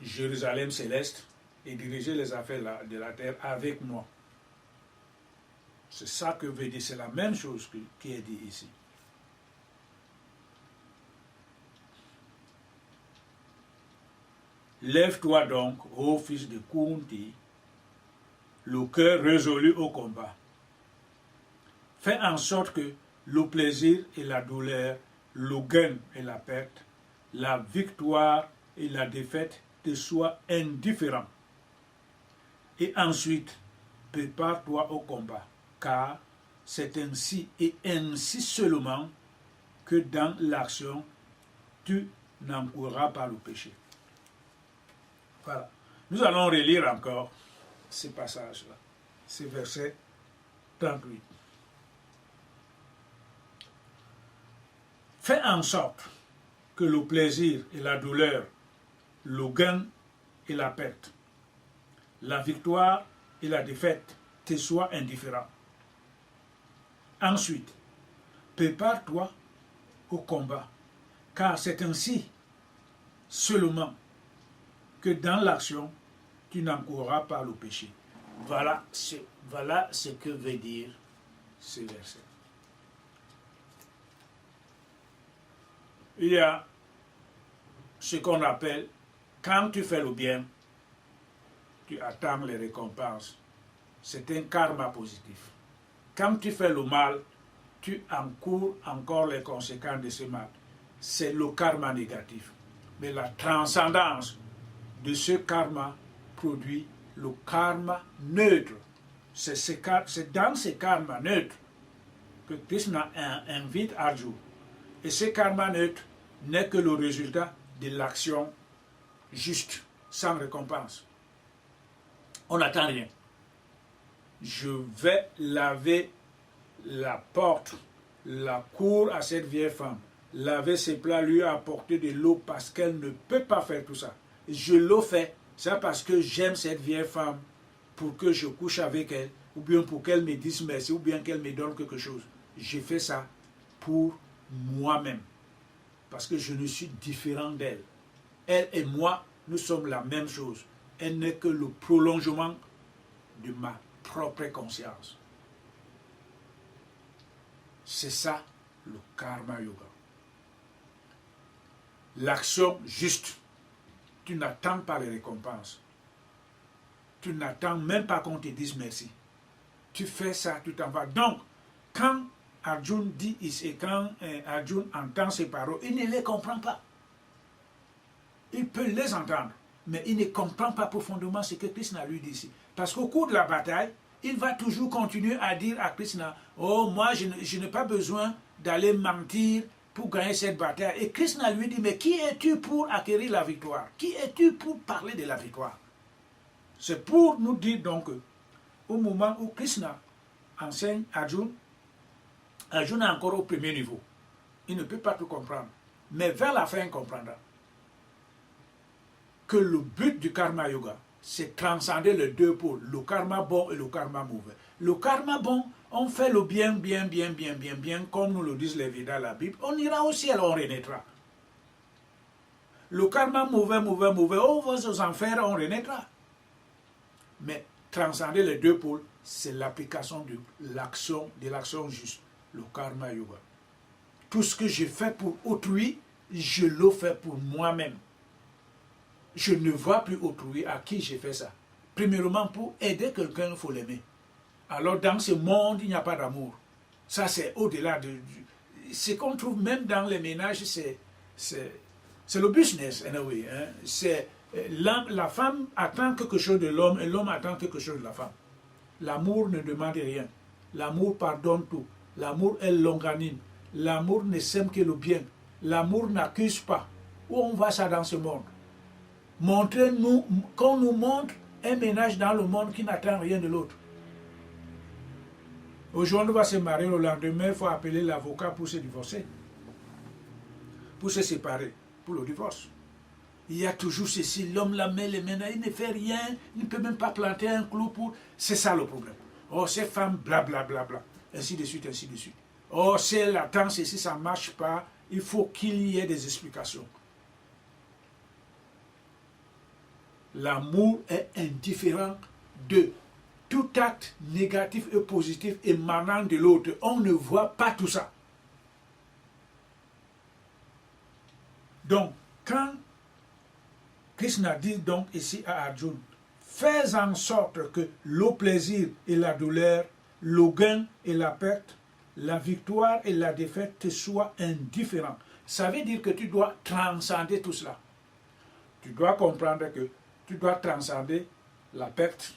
Jérusalem céleste et diriger les affaires de la terre avec moi. C'est ça que veut dire, c'est la même chose qui est dit ici. Lève-toi donc, ô fils de Kunti, le cœur résolu au combat. Fais en sorte que le plaisir et la douleur, le gain et la perte, la victoire et la défaite te soient indifférents. Et ensuite, prépare-toi au combat, car c'est ainsi et ainsi seulement que dans l'action, tu n'encourras pas le péché. Voilà. Nous allons relire encore ces passages-là, ces versets 38. Fais en sorte que le plaisir et la douleur, le gain et la perte, la victoire et la défaite te soient indifférents. Ensuite, prépare-toi au combat, car c'est ainsi seulement que dans l'action, tu n'encourras pas le péché. Voilà ce que veut dire ce verset. Il y a ce qu'on appelle, quand tu fais le bien, tu attends les récompenses. C'est un karma positif. Quand tu fais le mal, tu encours encore les conséquences de ce mal. C'est le karma négatif. Mais la transcendance de ce karma produit le karma neutre. C'est dans ce karma neutre que Krishna invite Arjuna. Et ce karma neutre n'est que le résultat de l'action juste, sans récompense. On n'attend rien. Je vais laver la porte, la cour à cette vieille femme. Laver ses plats, lui apporter de l'eau parce qu'elle ne peut pas faire tout ça. Je le fais, c'est parce que j'aime cette vieille femme, pour que je couche avec elle, ou bien pour qu'elle me dise merci, ou bien qu'elle me donne quelque chose. Je fais ça pour moi-même. Parce que je ne suis différent d'elle. Elle et moi, nous sommes la même chose. Elle n'est que le prolongement de ma propre conscience. C'est ça le karma yoga. L'action juste. Tu n'attends pas les récompenses. Tu n'attends même pas qu'on te dise merci. Tu fais ça, tu t'en vas. Donc, quand Arjuna dit ici, quand Arjuna entend ces paroles, il ne les comprend pas. Il peut les entendre, mais il ne comprend pas profondément ce que Krishna lui dit ici. Parce qu'au cours de la bataille, il va toujours continuer à dire à Krishna, oh, moi, je n'ai pas besoin d'aller mentir pour gagner cette bataille. Et Krishna lui dit, mais qui es-tu pour acquérir la victoire? Qui es-tu pour parler de la victoire? C'est pour nous dire donc, au moment où Krishna enseigne Arjuna, Arjuna est encore au premier niveau. Il ne peut pas tout comprendre. Mais vers la fin, il comprendra que le but du karma yoga, c'est transcender les deux pôles, le karma bon et le karma mauvais. Le karma bon, on fait le bien, bien, comme nous le disent les Védas, la Bible, on ira au ciel, on renaîtra. Le karma mauvais, on va aux enfers, on renaîtra. Mais transcender les deux pôles, c'est l'application de l'action juste, le karma yoga. Tout ce que je fais pour autrui, je le fais pour moi-même. Je ne vois plus autrui à qui j'ai fait ça. Premièrement, pour aider quelqu'un, il faut l'aimer. Alors dans ce monde, il n'y a pas d'amour. Ça, c'est au-delà de... Ce qu'on trouve même dans les ménages, c'est le business, anyway. Hein. C'est la femme attend quelque chose de l'homme et l'homme attend quelque chose de la femme. L'amour ne demande rien. L'amour pardonne tout. L'amour est longanime. L'amour ne sème que le bien. L'amour n'accuse pas. Où on va ça dans ce monde? Montrez-nous, qu'on nous montre un ménage dans le monde qui n'attend rien de l'autre. Aujourd'hui, on va se marier, le lendemain, il faut appeler l'avocat pour se divorcer. Pour se séparer, pour le divorce. Il y a toujours ceci, l'homme la met les mains, il ne fait rien, il ne peut même pas planter un clou pour... C'est ça le problème. Oh, ces femmes, blablabla, ainsi de suite, ainsi de suite. Oh, c'est la danse, si ça ne marche pas, il faut qu'il y ait des explications. L'amour est indifférent de tout acte négatif et positif émanant de l'autre. On ne voit pas tout ça. Donc, quand Krishna dit donc ici à Arjuna, fais en sorte que le plaisir et la douleur, le gain et la perte, la victoire et la défaite te soient indifférents. Ça veut dire que tu dois transcender tout cela. Tu dois comprendre que tu dois transcender la perte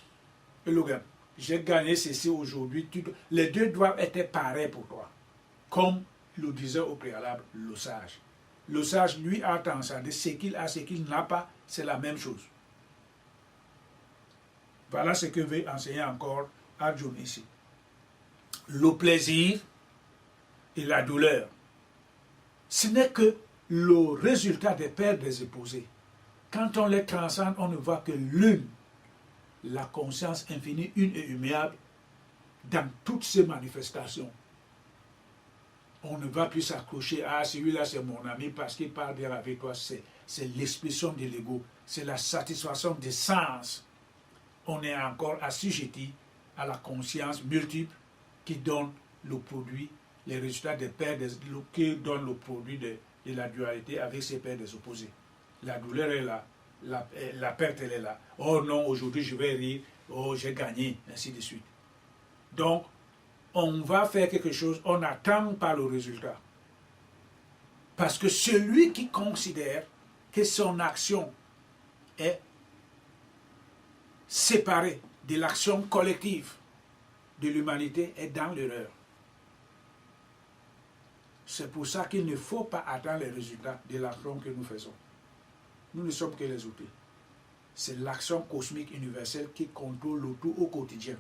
et le gain. J'ai gagné ceci aujourd'hui. Les deux doivent être pareils pour toi. Comme le disait au préalable le sage. Le sage, lui, a transcendé ce qu'il a, ce qu'il n'a pas, c'est la même chose. Voilà ce que veut enseigner encore Arjuna ici. Le plaisir et la douleur, ce n'est que le résultat des paires des opposés. Quand on les transcende, on ne voit que l'une, la conscience infinie, une et immuable, dans toutes ses manifestations. On ne va plus s'accrocher à celui-là, c'est mon ami parce qu'il parle bien avec toi. C'est l'expression de l'ego, c'est la satisfaction des sens. On est encore assujetti à la conscience multiple qui donne le produit, les résultats des paires, qui donne le produit de la dualité avec ses paires des opposés. La douleur est là, la perte elle est là. Oh non, aujourd'hui je vais rire, oh j'ai gagné, ainsi de suite. Donc, on va faire quelque chose, on n'attend pas le résultat. Parce que celui qui considère que son action est séparée de l'action collective de l'humanité est dans l'erreur. C'est pour ça qu'il ne faut pas attendre les résultats de l'action que nous faisons. Nous ne sommes que les outils. C'est l'action cosmique universelle qui contrôle le tout au quotidien.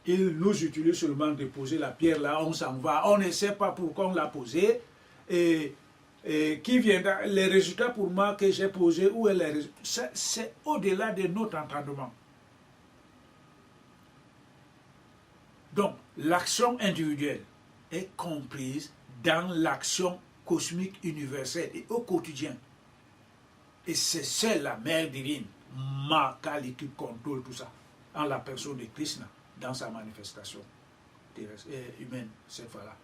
Il nous utilise seulement de poser la pierre là, on s'en va, on ne sait pas pourquoi on l'a posée. Et qui viendra, les résultats pour moi que j'ai posés, où est les résultats? C'est au-delà de notre entendement. Donc, l'action individuelle est comprise dans l'action cosmique universelle et au quotidien. Et c'est seule la mère divine, Makali, qui contrôle tout ça, en la personne de Krishna, dans sa manifestation humaine, cette fois-là.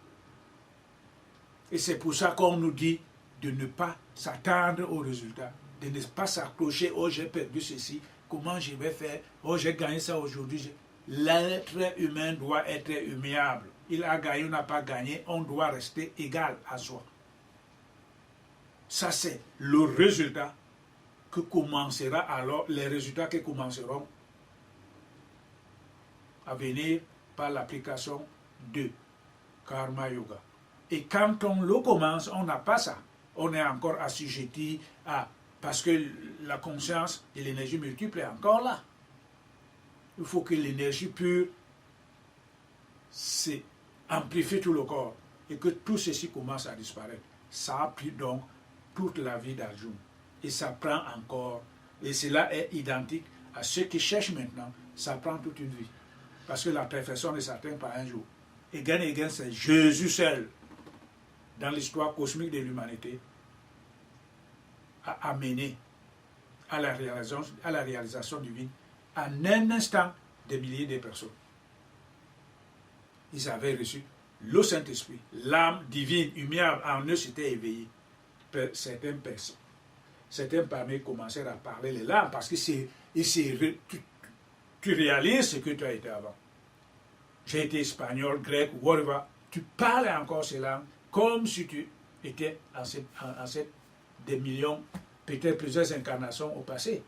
Et c'est pour ça qu'on nous dit de ne pas s'attendre aux résultats, de ne pas s'accrocher, oh j'ai perdu ceci, comment je vais faire, oh j'ai gagné ça aujourd'hui. L'être humain doit être immuable. Il a gagné ou n'a pas gagné, on doit rester égal à soi. Ça c'est le résultat que commencera alors, les résultats qui commenceront à venir par l'application de Karma Yoga. Et quand on le commence, on n'a pas ça. On est encore assujetti à... Parce que la conscience et l'énergie multiple est encore là. Il faut que l'énergie pure amplifie tout le corps et que tout ceci commence à disparaître. Ça a pris donc toute la vie d'Arjuna. Et ça prend encore, et cela est identique à ceux qui cherchent maintenant, ça prend toute une vie. Parce que la perfection ne s'atteint pas un jour. Et again, c'est Jésus seul, dans l'histoire cosmique de l'humanité, a amené à la réalisation divine en un instant des milliers de personnes. Ils avaient reçu le Saint-Esprit, l'âme divine, immuable, en eux s'était éveillée. Certaines personnes, certains parmi eux commencèrent à parler les langues parce que tu réalises ce que tu as été avant. J'ai été espagnol, grec, whatever. Tu parles encore ces langues comme si tu étais en des millions, peut-être plusieurs incarnations au passé.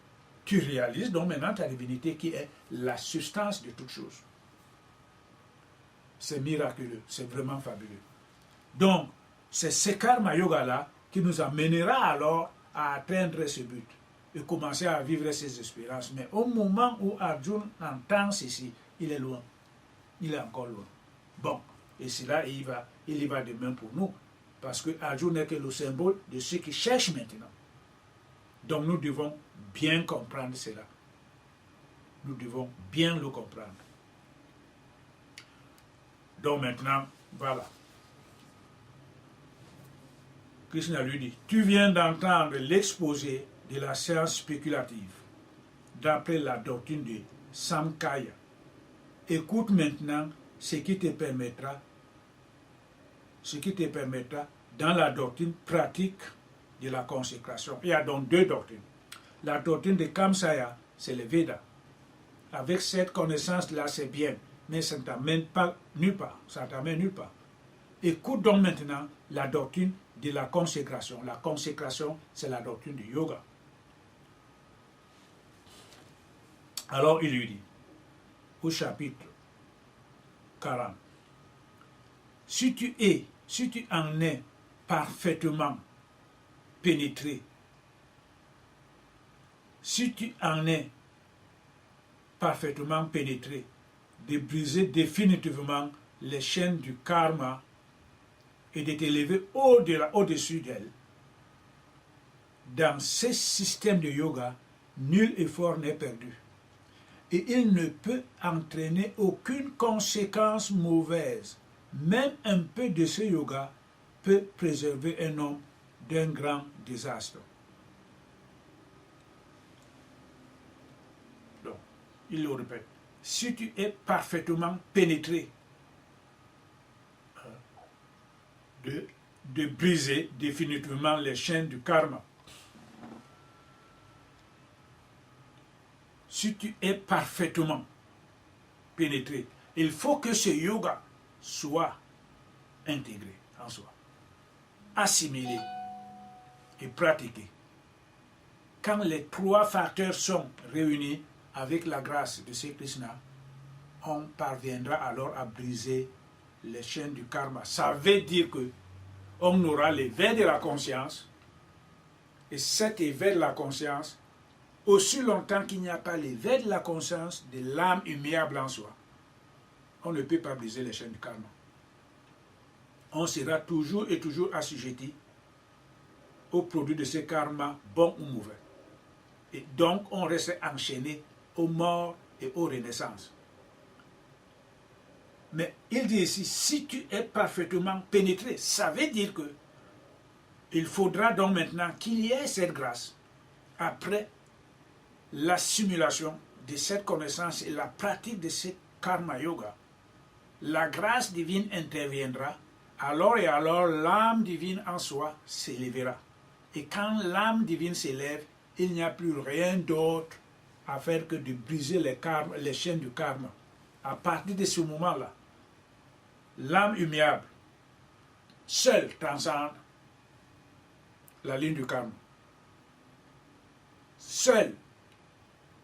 Tu réalises donc maintenant ta divinité qui est la substance de toutes choses. C'est miraculeux, c'est vraiment fabuleux. Donc, c'est ce karma yoga-là qui nous amènera alors à atteindre ce but et commencer à vivre ces expériences. Mais au moment où Arjuna entend ceci, il est loin. Il est encore loin. Bon, et c'est là, il y va de même pour nous. Parce que Arjuna n'est que le symbole de ceux qui cherchent maintenant. Donc nous devons bien comprendre cela. Nous devons bien le comprendre. Donc maintenant, voilà. Krishna lui dit, tu viens d'entendre l'exposé de la science spéculative, d'après la doctrine de Samkhya. Écoute maintenant ce qui te permettra dans la doctrine pratique de la consécration. Il y a donc deux doctrines. La doctrine de Kamsaya, c'est le Veda. Avec cette connaissance-là, c'est bien, mais ça ne t'amène pas nulle part. Ça t'amène nulle part. Écoute donc maintenant la doctrine de la consécration. La consécration, c'est la doctrine du yoga. Alors il lui dit, au chapitre 40, si tu en es parfaitement pénétré, de briser définitivement les chaînes du karma et de t'élever au-dessus d'elle. Dans ce système de yoga, nul effort n'est perdu. Et il ne peut entraîner aucune conséquence mauvaise. Même un peu de ce yoga peut préserver un homme d'un grand désastre. Donc, il le répète. Si tu es parfaitement pénétré de briser définitivement les chaînes du karma, si tu es parfaitement pénétré, il faut que ce yoga soit intégré en soi, assimilé et pratiqué. Quand les trois facteurs sont réunis avec la grâce de Sri Krishna, on parviendra alors à briser les chaînes du karma. Ça veut dire que on aura l'éveil de la conscience, et cet éveil de la conscience, aussi longtemps qu'il n'y a pas l'éveil de la conscience de l'âme immuable en soi, on ne peut pas briser les chaînes du karma. On sera toujours et toujours assujetti au produit de ce karma, bon ou mauvais. Et donc, on reste enchaîné aux morts et aux renaissances. Mais il dit ici, si tu es parfaitement pénétré, ça veut dire que il faudra donc maintenant qu'il y ait cette grâce après l'assimilation de cette connaissance et la pratique de ce karma yoga. La grâce divine interviendra, alors et alors l'âme divine en soi s'élèvera. Et quand l'âme divine s'élève, il n'y a plus rien d'autre à faire que de briser les chaînes du karma. À partir de ce moment-là, l'âme humiliable, seule transcende la ligne du karma. Seule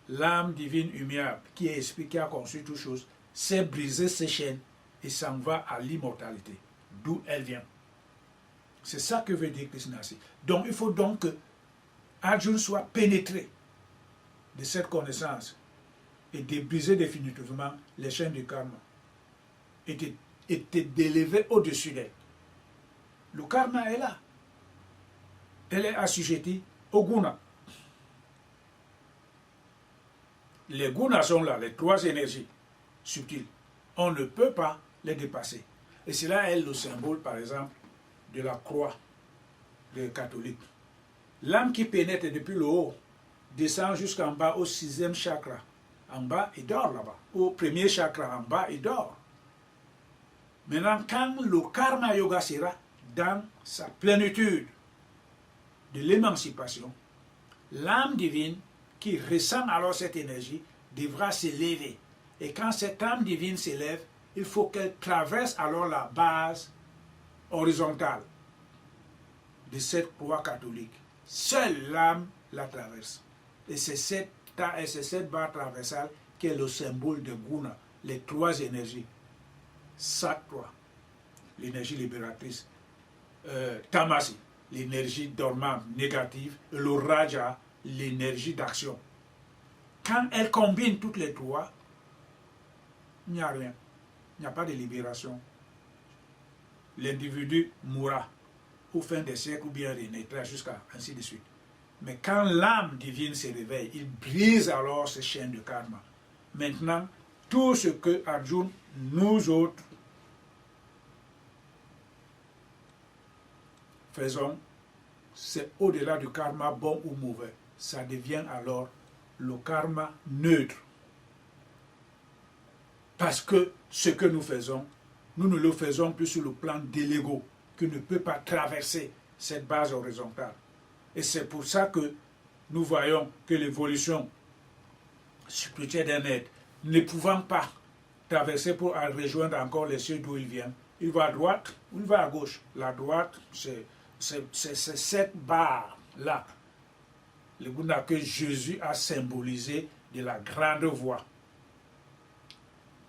l'âme divine humiliable, qui est esprit, qui a conçu toutes choses, sait briser ses chaînes et s'en va à l'immortalité, d'où elle vient. C'est ça que veut dire Krishna. Donc il faut donc que Arjuna soit pénétré de cette connaissance et de briser définitivement les chaînes du karma et d'élever au-dessus d'elle. Le karma est là. Elle est assujettie au guna. Les gunas sont là, les trois énergies subtiles. On ne peut pas les dépasser. Et cela est le symbole, par exemple, de la croix des catholiques. L'âme qui pénètre depuis le haut descend jusqu'en bas au 6e chakra. En bas, il dort là-bas. Au premier chakra, en bas, il dort. Maintenant, quand le karma yoga sera dans sa plénitude de l'émancipation, l'âme divine qui ressent alors cette énergie devra s'élever. Et quand cette âme divine s'élève, il faut qu'elle traverse alors la base horizontale de cette croix catholique. Seule l'âme la traverse. Et c'est cette barre traversale qui est le symbole de Guna, les trois énergies. Sattva, l'énergie libératrice. Tamasi, l'énergie dormante, négative. Et le Raja, l'énergie d'action. Quand elle combine toutes les trois, il n'y a rien. Il n'y a pas de libération. L'individu mourra au fin des siècles ou bien renaîtra jusqu'à ainsi de suite. Mais quand l'âme divine se réveille, il brise alors ces chaînes de karma. Maintenant, tout ce que Arjuna, nous autres, faisons, c'est au-delà du karma bon ou mauvais. Ça devient alors le karma neutre. Parce que ce que nous faisons, nous ne le faisons plus sur le plan de l'ego, qui ne peut pas traverser cette base horizontale. Et c'est pour ça que nous voyons que l'évolution spirituelle d'un être, ne pouvant pas traverser pour rejoindre encore les cieux d'où il vient, il va à droite ou il va à gauche. La droite, c'est cette barre-là, le Bouddha que Jésus a symbolisé de la grande voie.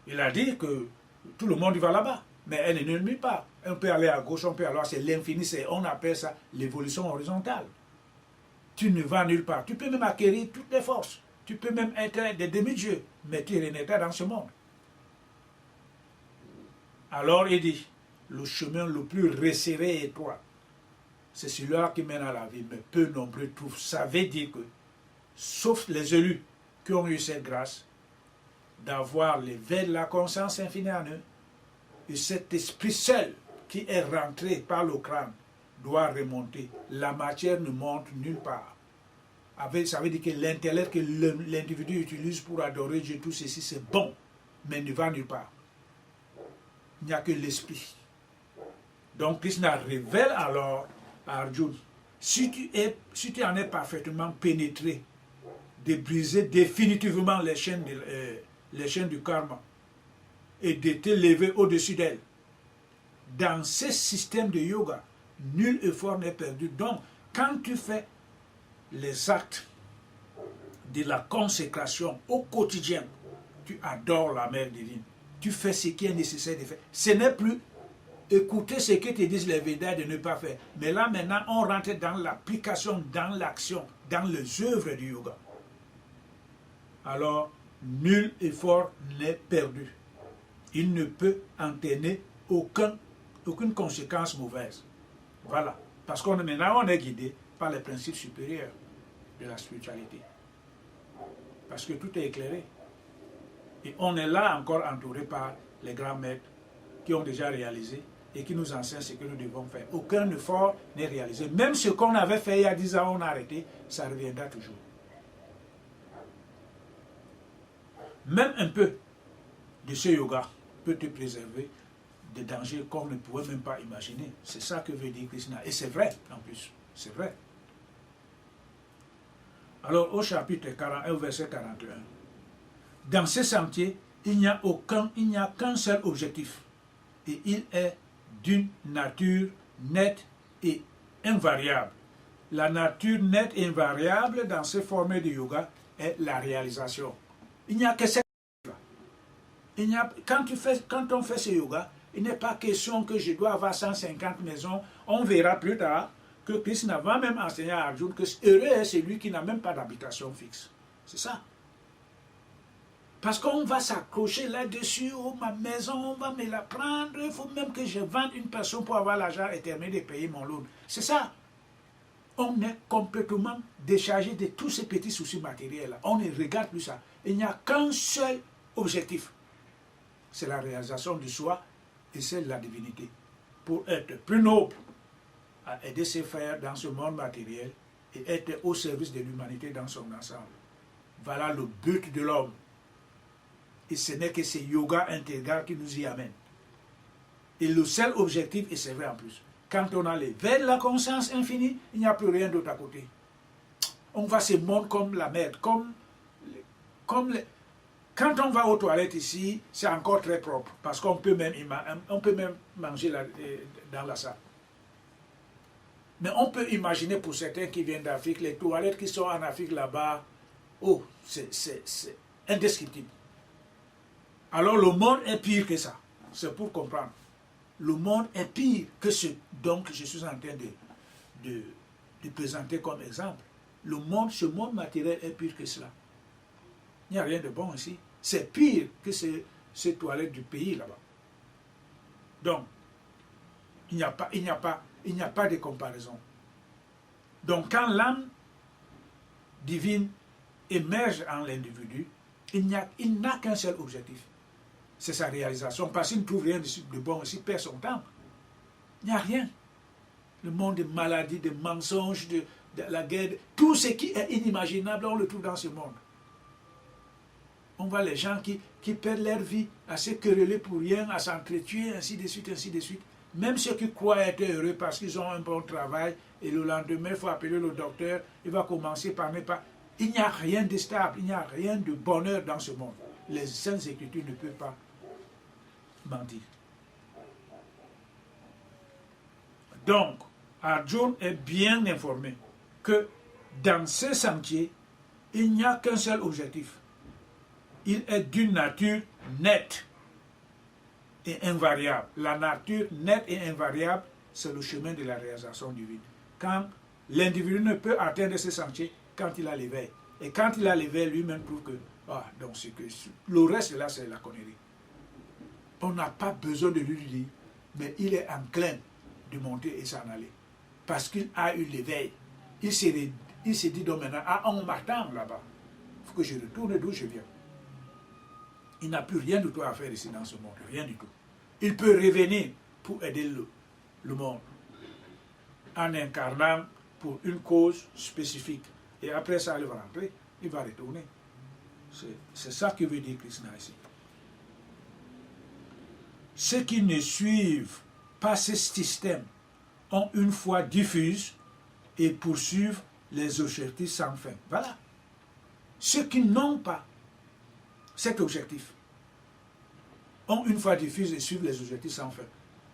Il a dit que tout le monde va là-bas, mais elle ne nulle part. On peut aller à gauche, on peut aller, c'est l'infini, on appelle ça l'évolution horizontale. Tu ne vas nulle part. Tu peux même acquérir toutes les forces. Tu peux même être des demi-dieux, mais tu renaîtras dans ce monde. Alors il dit, le chemin le plus resserré et étroit, c'est celui-là qui mène à la vie, mais peu nombreux trouvent. Ça veut dire que, sauf les élus qui ont eu cette grâce, d'avoir l'éveil de la conscience infinie en eux, et cet esprit seul qui est rentré par le crâne doit remonter. La matière ne monte nulle part. Ça veut dire que l'intellect que l'individu utilise pour adorer Dieu, tout ceci c'est bon, mais ne va nulle part. Il n'y a que l'esprit. Donc Krishna révèle alors à Arjuna, si tu en es parfaitement pénétré, de briser définitivement les chaînes du karma et de t'élever au-dessus d'elles. Dans ce système de yoga, nul effort n'est perdu. Donc, quand tu fais les actes de la consécration au quotidien, tu adores la Mère divine. Tu fais ce qui est nécessaire de faire. Ce n'est plus écouter ce que te disent les Védas de ne pas faire. Mais là, maintenant, on rentre dans l'application, dans l'action, dans les œuvres du yoga. Alors, nul effort n'est perdu. Il ne peut entraîner aucune conséquence mauvaise. Voilà. Parce qu'on maintenant, on est guidé par les principes supérieurs de la spiritualité. Parce que tout est éclairé. Et on est là encore entouré par les grands maîtres qui ont déjà réalisé et qui nous enseignent ce que nous devons faire. Aucun effort n'est réalisé. Même ce qu'on avait fait il y a 10 ans, on a arrêté, ça reviendra toujours. Même un peu de ce yoga peut te préserver des dangers qu'on ne pouvait même pas imaginer. C'est ça que veut dire Krishna. Et c'est vrai, en plus. C'est vrai. Alors, au chapitre 41, verset 41, dans ce sentier, il n'y a qu'un seul objectif. Et il est d'une nature nette et invariable. La nature nette et invariable dans ces formes de yoga est la réalisation. Il n'y a que cette quand on fait ce yoga, il n'est pas question que je dois avoir 150 maisons. On verra plus tard que Krishna va même enseigner à Arjuna que heureux est celui qui n'a même pas d'habitation fixe. C'est ça. Parce qu'on va s'accrocher là-dessus, oh ma maison, on va me la prendre, il faut même que je vende une personne pour avoir l'argent et terminer de payer mon loan. C'est ça. On est complètement déchargé de tous ces petits soucis matériels-là. On ne regarde plus ça. Il n'y a qu'un seul objectif. C'est la réalisation de soi et c'est la divinité. Pour être plus noble, à aider ses frères dans ce monde matériel et être au service de l'humanité dans son ensemble. Voilà le but de l'homme. Et ce n'est que ce yoga intégral qui nous y amène. Et le seul objectif, et c'est vrai en plus, quand on a l'éveil de la conscience infinie, il n'y a plus rien d'autre à côté. On voit ce monde comme la merde, quand on va aux toilettes ici, c'est encore très propre, parce qu'on peut même manger dans la salle. Mais on peut imaginer pour certains qui viennent d'Afrique, les toilettes qui sont en Afrique là-bas, oh, c'est indescriptible. Alors le monde est pire que ça, c'est pour comprendre. Le monde est pire que ce dont je suis en train de présenter comme exemple. Ce monde matériel est pire que cela. Il n'y a rien de bon ici. C'est pire que ces toilettes du pays là-bas. Donc, il n'y a pas de comparaison. Donc, quand l'âme divine émerge en l'individu, il n'a qu'un seul objectif. C'est sa réalisation. Parce qu'il ne trouve rien de bon ici, il perd son temps. Il n'y a rien. Le monde de maladies, de mensonges, de la guerre, tout ce qui est inimaginable, on le trouve dans ce monde. On voit les gens qui perdent leur vie à se quereller pour rien, à s'entretuer, ainsi de suite, ainsi de suite. Même ceux qui croient être heureux parce qu'ils ont un bon travail, et le lendemain, il faut appeler le docteur, il va commencer par ne pas... Il n'y a rien de stable, il n'y a rien de bonheur dans ce monde. Les Saintes Écritures ne peuvent pas mentir. Donc, Arjuna est bien informé que dans ce sentier, il n'y a qu'un seul objectif. Il est d'une nature nette et invariable. La nature nette et invariable, c'est le chemin de la réalisation divine. Quand l'individu ne peut atteindre ce sentier, quand il a l'éveil. Et quand il a l'éveil, lui-même prouve que, donc c'est que le reste là, c'est la connerie. On n'a pas besoin de lui dire, mais il est enclin de monter et s'en aller. Parce qu'il a eu l'éveil. Il s'est dit donc maintenant, on m'attend là-bas. Il faut que je retourne d'où je viens. Il n'a plus rien du tout à faire ici dans ce monde, rien du tout. Il peut revenir pour aider le monde, en incarnant pour une cause spécifique. Et après ça, il va rentrer, il va retourner. C'est ça que veut dire Krishna ici. Ceux qui ne suivent pas ce système ont une foi diffuse et poursuivent les objectifs sans fin. Voilà. Ceux qui n'ont pas cet objectif ont une foi diffuse et suivent les objectifs sans fin.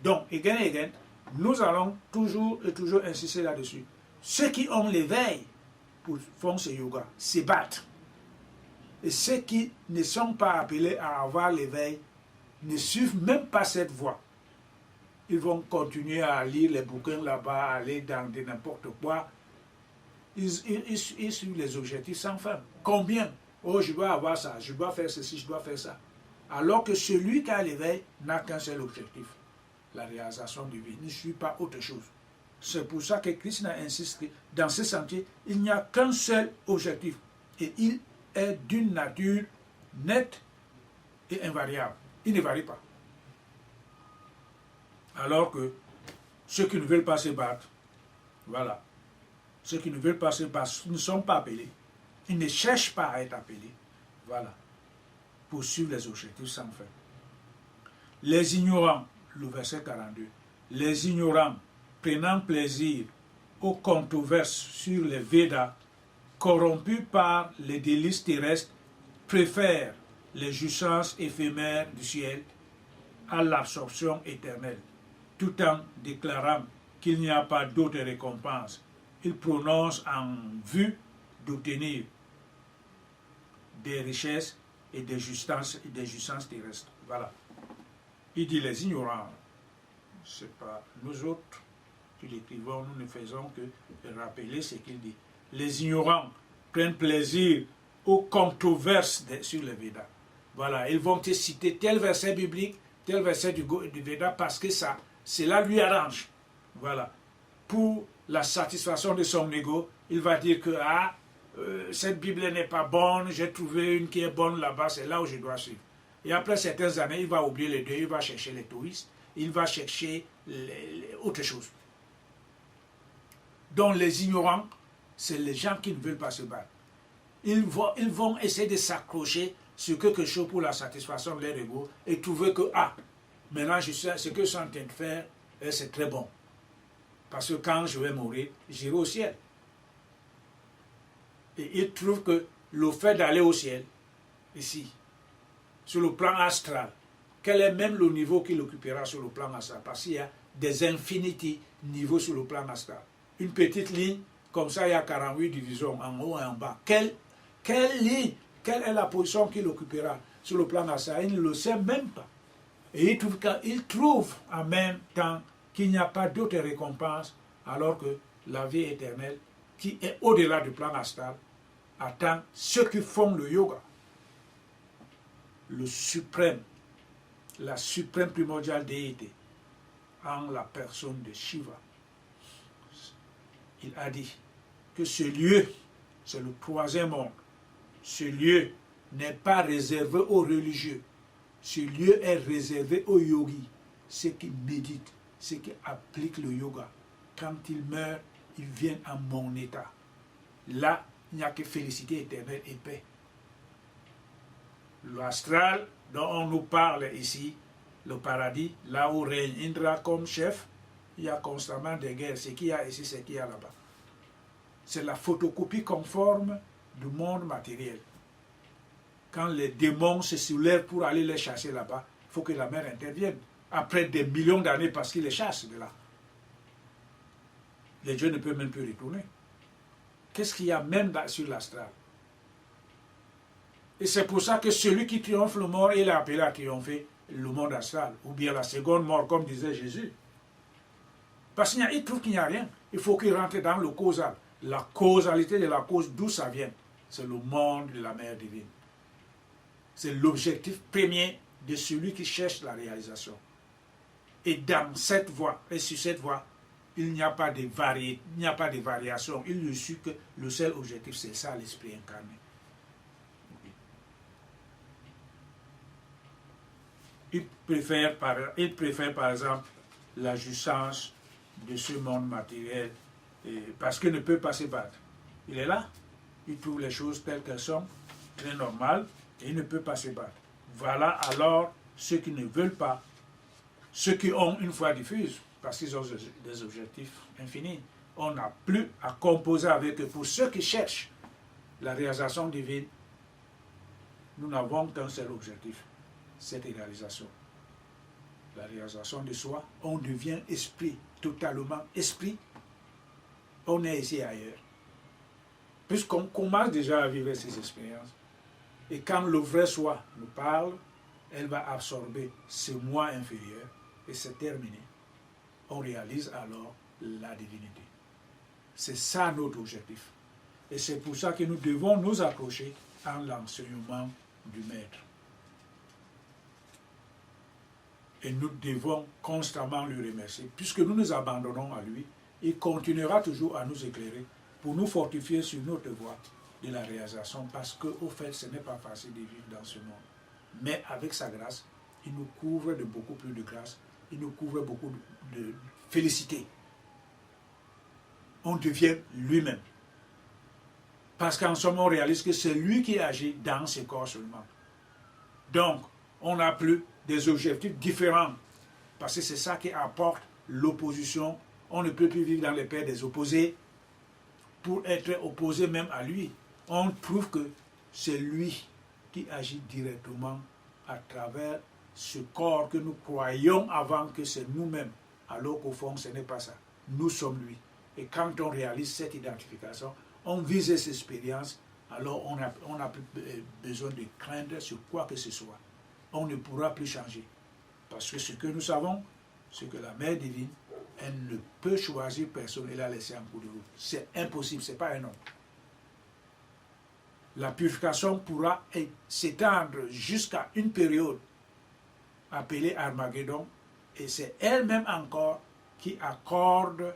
Donc, again et again, nous allons toujours et toujours insister là-dessus. Ceux qui ont l'éveil font ce yoga, se battent. Et ceux qui ne sont pas appelés à avoir l'éveil ne suivent même pas cette voie. Ils vont continuer à lire les bouquins là-bas, aller dans n'importe quoi. Ils suivent les objectifs sans fin. Combien? Oh, je dois avoir ça, je dois faire ceci, je dois faire ça. Alors que celui qui a l'éveil n'a qu'un seul objectif, la réalisation divine. Il ne suit pas autre chose. C'est pour ça que Krishna insiste que dans ce sentier, il n'y a qu'un seul objectif. Et il est d'une nature nette et invariable. Il ne varie pas. Alors que ceux qui ne veulent pas se battre, voilà, ceux qui ne veulent pas se battre ne sont pas appelés, ils ne cherchent pas à être appelés, voilà, pour suivre les objectifs sans fin. Les ignorants, le verset 42, les ignorants prenant plaisir aux controverses sur les Védas, corrompus par les délices terrestres, préfèrent les jouissances éphémères du ciel à l'absorption éternelle, tout en déclarant qu'il n'y a pas d'autre récompense. Ils prononcent en vue d'obtenir des richesses et des jouissances terrestres. Voilà. Il dit les ignorants, ce n'est pas nous autres qui l'écrivons, nous ne faisons que rappeler ce qu'il dit. Les ignorants prennent plaisir aux controverses sur les Védas. Voilà, ils vont te citer tel verset biblique, tel verset du Veda parce que ça, cela lui arrange. Voilà. Pour la satisfaction de son ego, il va dire que cette Bible n'est pas bonne, j'ai trouvé une qui est bonne là-bas, c'est là où je dois suivre. Et après certaines années, il va oublier les deux, il va chercher les touristes, il va chercher autre chose. Donc les ignorants, c'est les gens qui ne veulent pas se battre. Ils vont essayer de s'accrocher sur quelque chose pour la satisfaction de leur ego et trouver que, maintenant je sais ce que je suis en train de faire, c'est très bon. Parce que quand je vais mourir, j'irai au ciel. Et ils trouvent que le fait d'aller au ciel, ici, sur le plan astral, quel est même le niveau qu'il occupera sur le plan astral? Parce qu'il y a des infinités niveaux sur le plan astral. Une petite ligne, comme ça il y a 48 divisions en haut et en bas. Quelle ligne, quelle est la position qu'il occupera sur le plan astral? Il ne le sait même pas. Et il trouve en même temps qu'il n'y a pas d'autre récompense, alors que la vie éternelle, qui est au-delà du plan astral, attend ceux qui font le yoga. Le suprême, la suprême primordiale déité, en la personne de Shiva. Il a dit que ce lieu, c'est le troisième monde. Ce lieu n'est pas réservé aux religieux. Ce lieu est réservé aux yogis, ceux qui méditent, ceux qui appliquent le yoga. Quand ils meurent, ils viennent à mon état. Là, il n'y a que félicité éternelle et paix. L'astral dont on nous parle ici, le paradis, là où règne Indra comme chef, il y a constamment des guerres. Ce qu'il y a ici, c'est ce qu'il y a là-bas. C'est la photocopie conforme du monde matériel. Quand les démons se soulèvent pour aller les chasser là-bas, il faut que la mer intervienne. Après des millions d'années, parce qu'ils les chassent de là. Les dieux ne peuvent même plus retourner. Qu'est-ce qu'il y a même sur l'astral? Et c'est pour ça que celui qui triomphe le mort, il est appelé à triompher le monde astral, ou bien la seconde mort, comme disait Jésus. Parce qu'il trouve qu'il n'y a rien. Il faut qu'il rentre dans le causal. La causalité de la cause, d'où ça vient? C'est le monde de la mère divine. C'est l'objectif premier de celui qui cherche la réalisation. Et dans cette voie, et sur cette voie, il n'y a pas de variation. Il lui suit que le seul objectif, c'est ça, l'esprit incarné. Il préfère par exemple la jouissance de ce monde matériel parce qu'il ne peut pas se battre. Il est là, il trouve les choses telles qu'elles sont, très normales, et il ne peut pas se battre. Voilà alors ceux qui ne veulent pas, ceux qui ont une foi diffuse, parce qu'ils ont des objectifs infinis. On n'a plus à composer avec eux. Pour ceux qui cherchent la réalisation divine, nous n'avons qu'un seul objectif, cette réalisation. La réalisation de soi, on devient esprit, totalement esprit, on est ici ailleurs. Puisqu'on commence déjà à vivre ces expériences, et quand le vrai soi nous parle, elle va absorber ce moi inférieur, et c'est terminé. On réalise alors la divinité. C'est ça notre objectif. Et c'est pour ça que nous devons nous accrocher à l'enseignement du Maître. Et nous devons constamment lui remercier. Puisque nous nous abandonnons à lui, il continuera toujours à nous éclairer pour nous fortifier sur notre voie de la réalisation. Parce qu'au fait, ce n'est pas facile de vivre dans ce monde. Mais avec sa grâce, il nous couvre de beaucoup plus de grâce, il nous couvre beaucoup de félicité. On devient lui-même. Parce qu'en somme, on réalise que c'est lui qui agit dans ce corps seulement. Donc, on n'a plus des objectifs différents. Parce que c'est ça qui apporte l'opposition. On ne peut plus vivre dans les paix des opposés pour être opposé même à lui. On trouve que c'est lui qui agit directement à travers ce corps que nous croyons avant que c'est nous-mêmes, alors qu'au fond, ce n'est pas ça. Nous sommes lui. Et quand on réalise cette identification, on vit cette expérience, alors on n'a plus besoin de craindre sur quoi que ce soit. On ne pourra plus changer. Parce que ce que nous savons, c'est que la Mère divine, elle ne peut choisir personne et la laisser en cours de route. C'est impossible, ce n'est pas un homme. La purification pourra s'étendre jusqu'à une période appelée Armageddon, et c'est elle-même encore qui accorde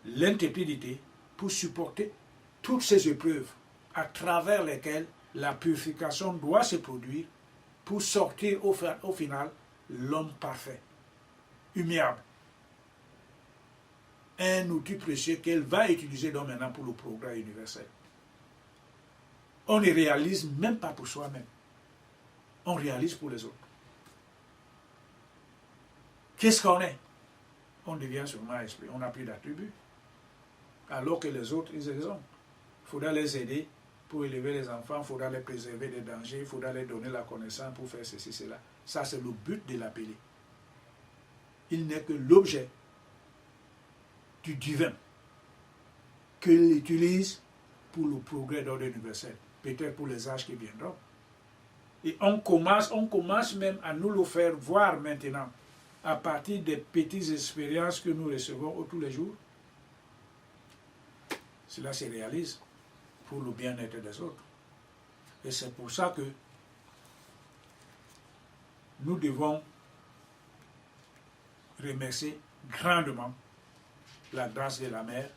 l'intégrité pour supporter toutes ces épreuves à travers lesquelles la purification doit se produire pour sortir au final l'homme parfait, humiliable. Un outil précieux qu'elle va utiliser donc maintenant pour le progrès universel. On ne réalise même pas pour soi-même. On réalise pour les autres. Qu'est-ce qu'on est? On devient seulement esprit. On n'a plus d'attributs. Alors que les autres, ils les ont. Il faudra les aider pour élever les enfants, il faudra les préserver des dangers, il faudra les donner la connaissance pour faire ceci, cela. Ça, c'est le but de l'appeler. Il n'est que l'objet du divin qu'il utilise pour le progrès d'ordre universel, peut-être pour les âges qui viendront. Et on commence même à nous le faire voir maintenant, à partir des petites expériences que nous recevons tous les jours. Cela se réalise pour le bien-être des autres. Et c'est pour ça que nous devons remercier grandement la grâce de la Mère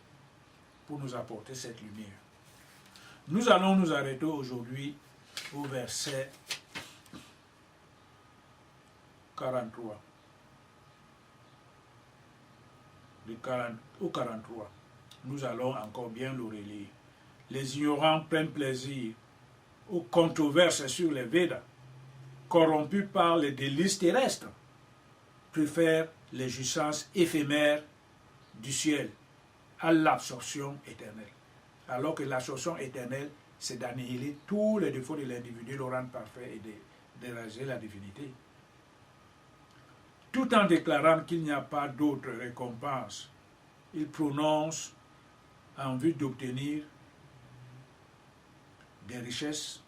pour nous apporter cette lumière. Nous allons nous arrêter aujourd'hui au verset 43. Au 43. Nous allons encore bien le relire. Les ignorants prennent plaisir aux controverses sur les Védas, corrompus par les délices terrestres, préfèrent les jouissances éphémères du ciel à l'absorption éternelle. Alors que l'absorption éternelle, c'est d'annihiler tous les défauts de l'individu, le rendre parfait et d'éraser la divinité. Tout en déclarant qu'il n'y a pas d'autre récompense, ils prononcent en vue d'obtenir des richesses,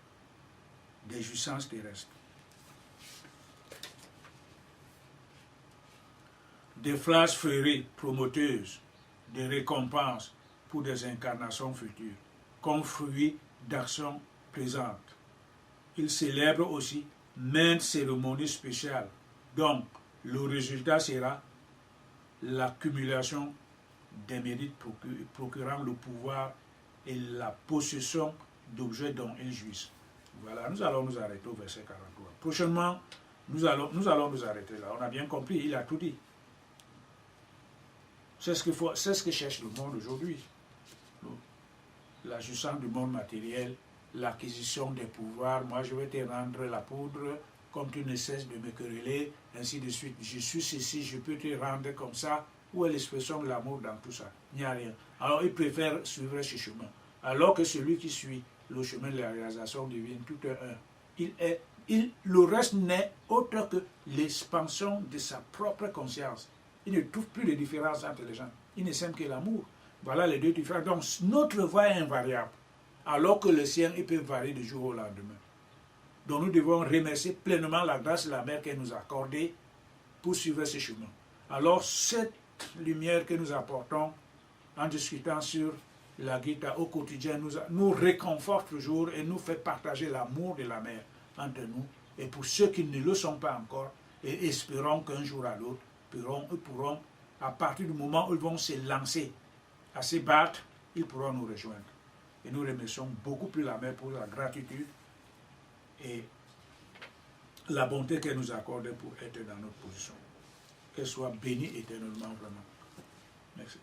des jouissances terrestres. Des phrases fleuries, promoteuses, des récompenses pour des incarnations futures, comme fruit d'actions présentes. Ils célèbrent aussi maintes cérémonies spéciales, donc le résultat sera l'accumulation des mérites procurant le pouvoir et la possession d'objets dont ils jouissent. Voilà, nous allons nous arrêter au verset 43. Prochainement, nous allons nous arrêter là. On a bien compris, il a tout dit. C'est ce que cherche le monde aujourd'hui. La jouissance du monde matériel, l'acquisition des pouvoirs. Moi, je vais te rendre la poudre, comme tu ne cesses de me quereller, ainsi de suite. Je suis ceci, je peux te rendre comme ça. Où est l'expression de l'amour dans tout ça? Il n'y a rien. Alors, il préfère suivre ce chemin. Alors que celui qui suit le chemin de la réalisation divine, tout est un. Le reste n'est autre que l'expansion de sa propre conscience. Il ne trouve plus de différence entre les gens. Il ne s'aime que l'amour. Voilà les deux différences. Donc, notre voie est invariable. Alors que le sien, il peut varier du jour au lendemain. Donc, nous devons remercier pleinement la grâce de la Mère qu'elle nous a accordée pour suivre ce chemin. Alors, cette lumière que nous apportons en discutant sur la Gita au quotidien nous réconforte toujours et nous fait partager l'amour de la Mère entre nous. Et pour ceux qui ne le sont pas encore, et espérons qu'un jour à l'autre, ils pourront, à partir du moment où ils vont se lancer à se battre, ils pourront nous rejoindre. Et nous remercions beaucoup plus la Mère pour la gratitude et la bonté qu'elle nous accorde pour être dans notre position. Qu'elle soit bénie éternellement, vraiment. Merci.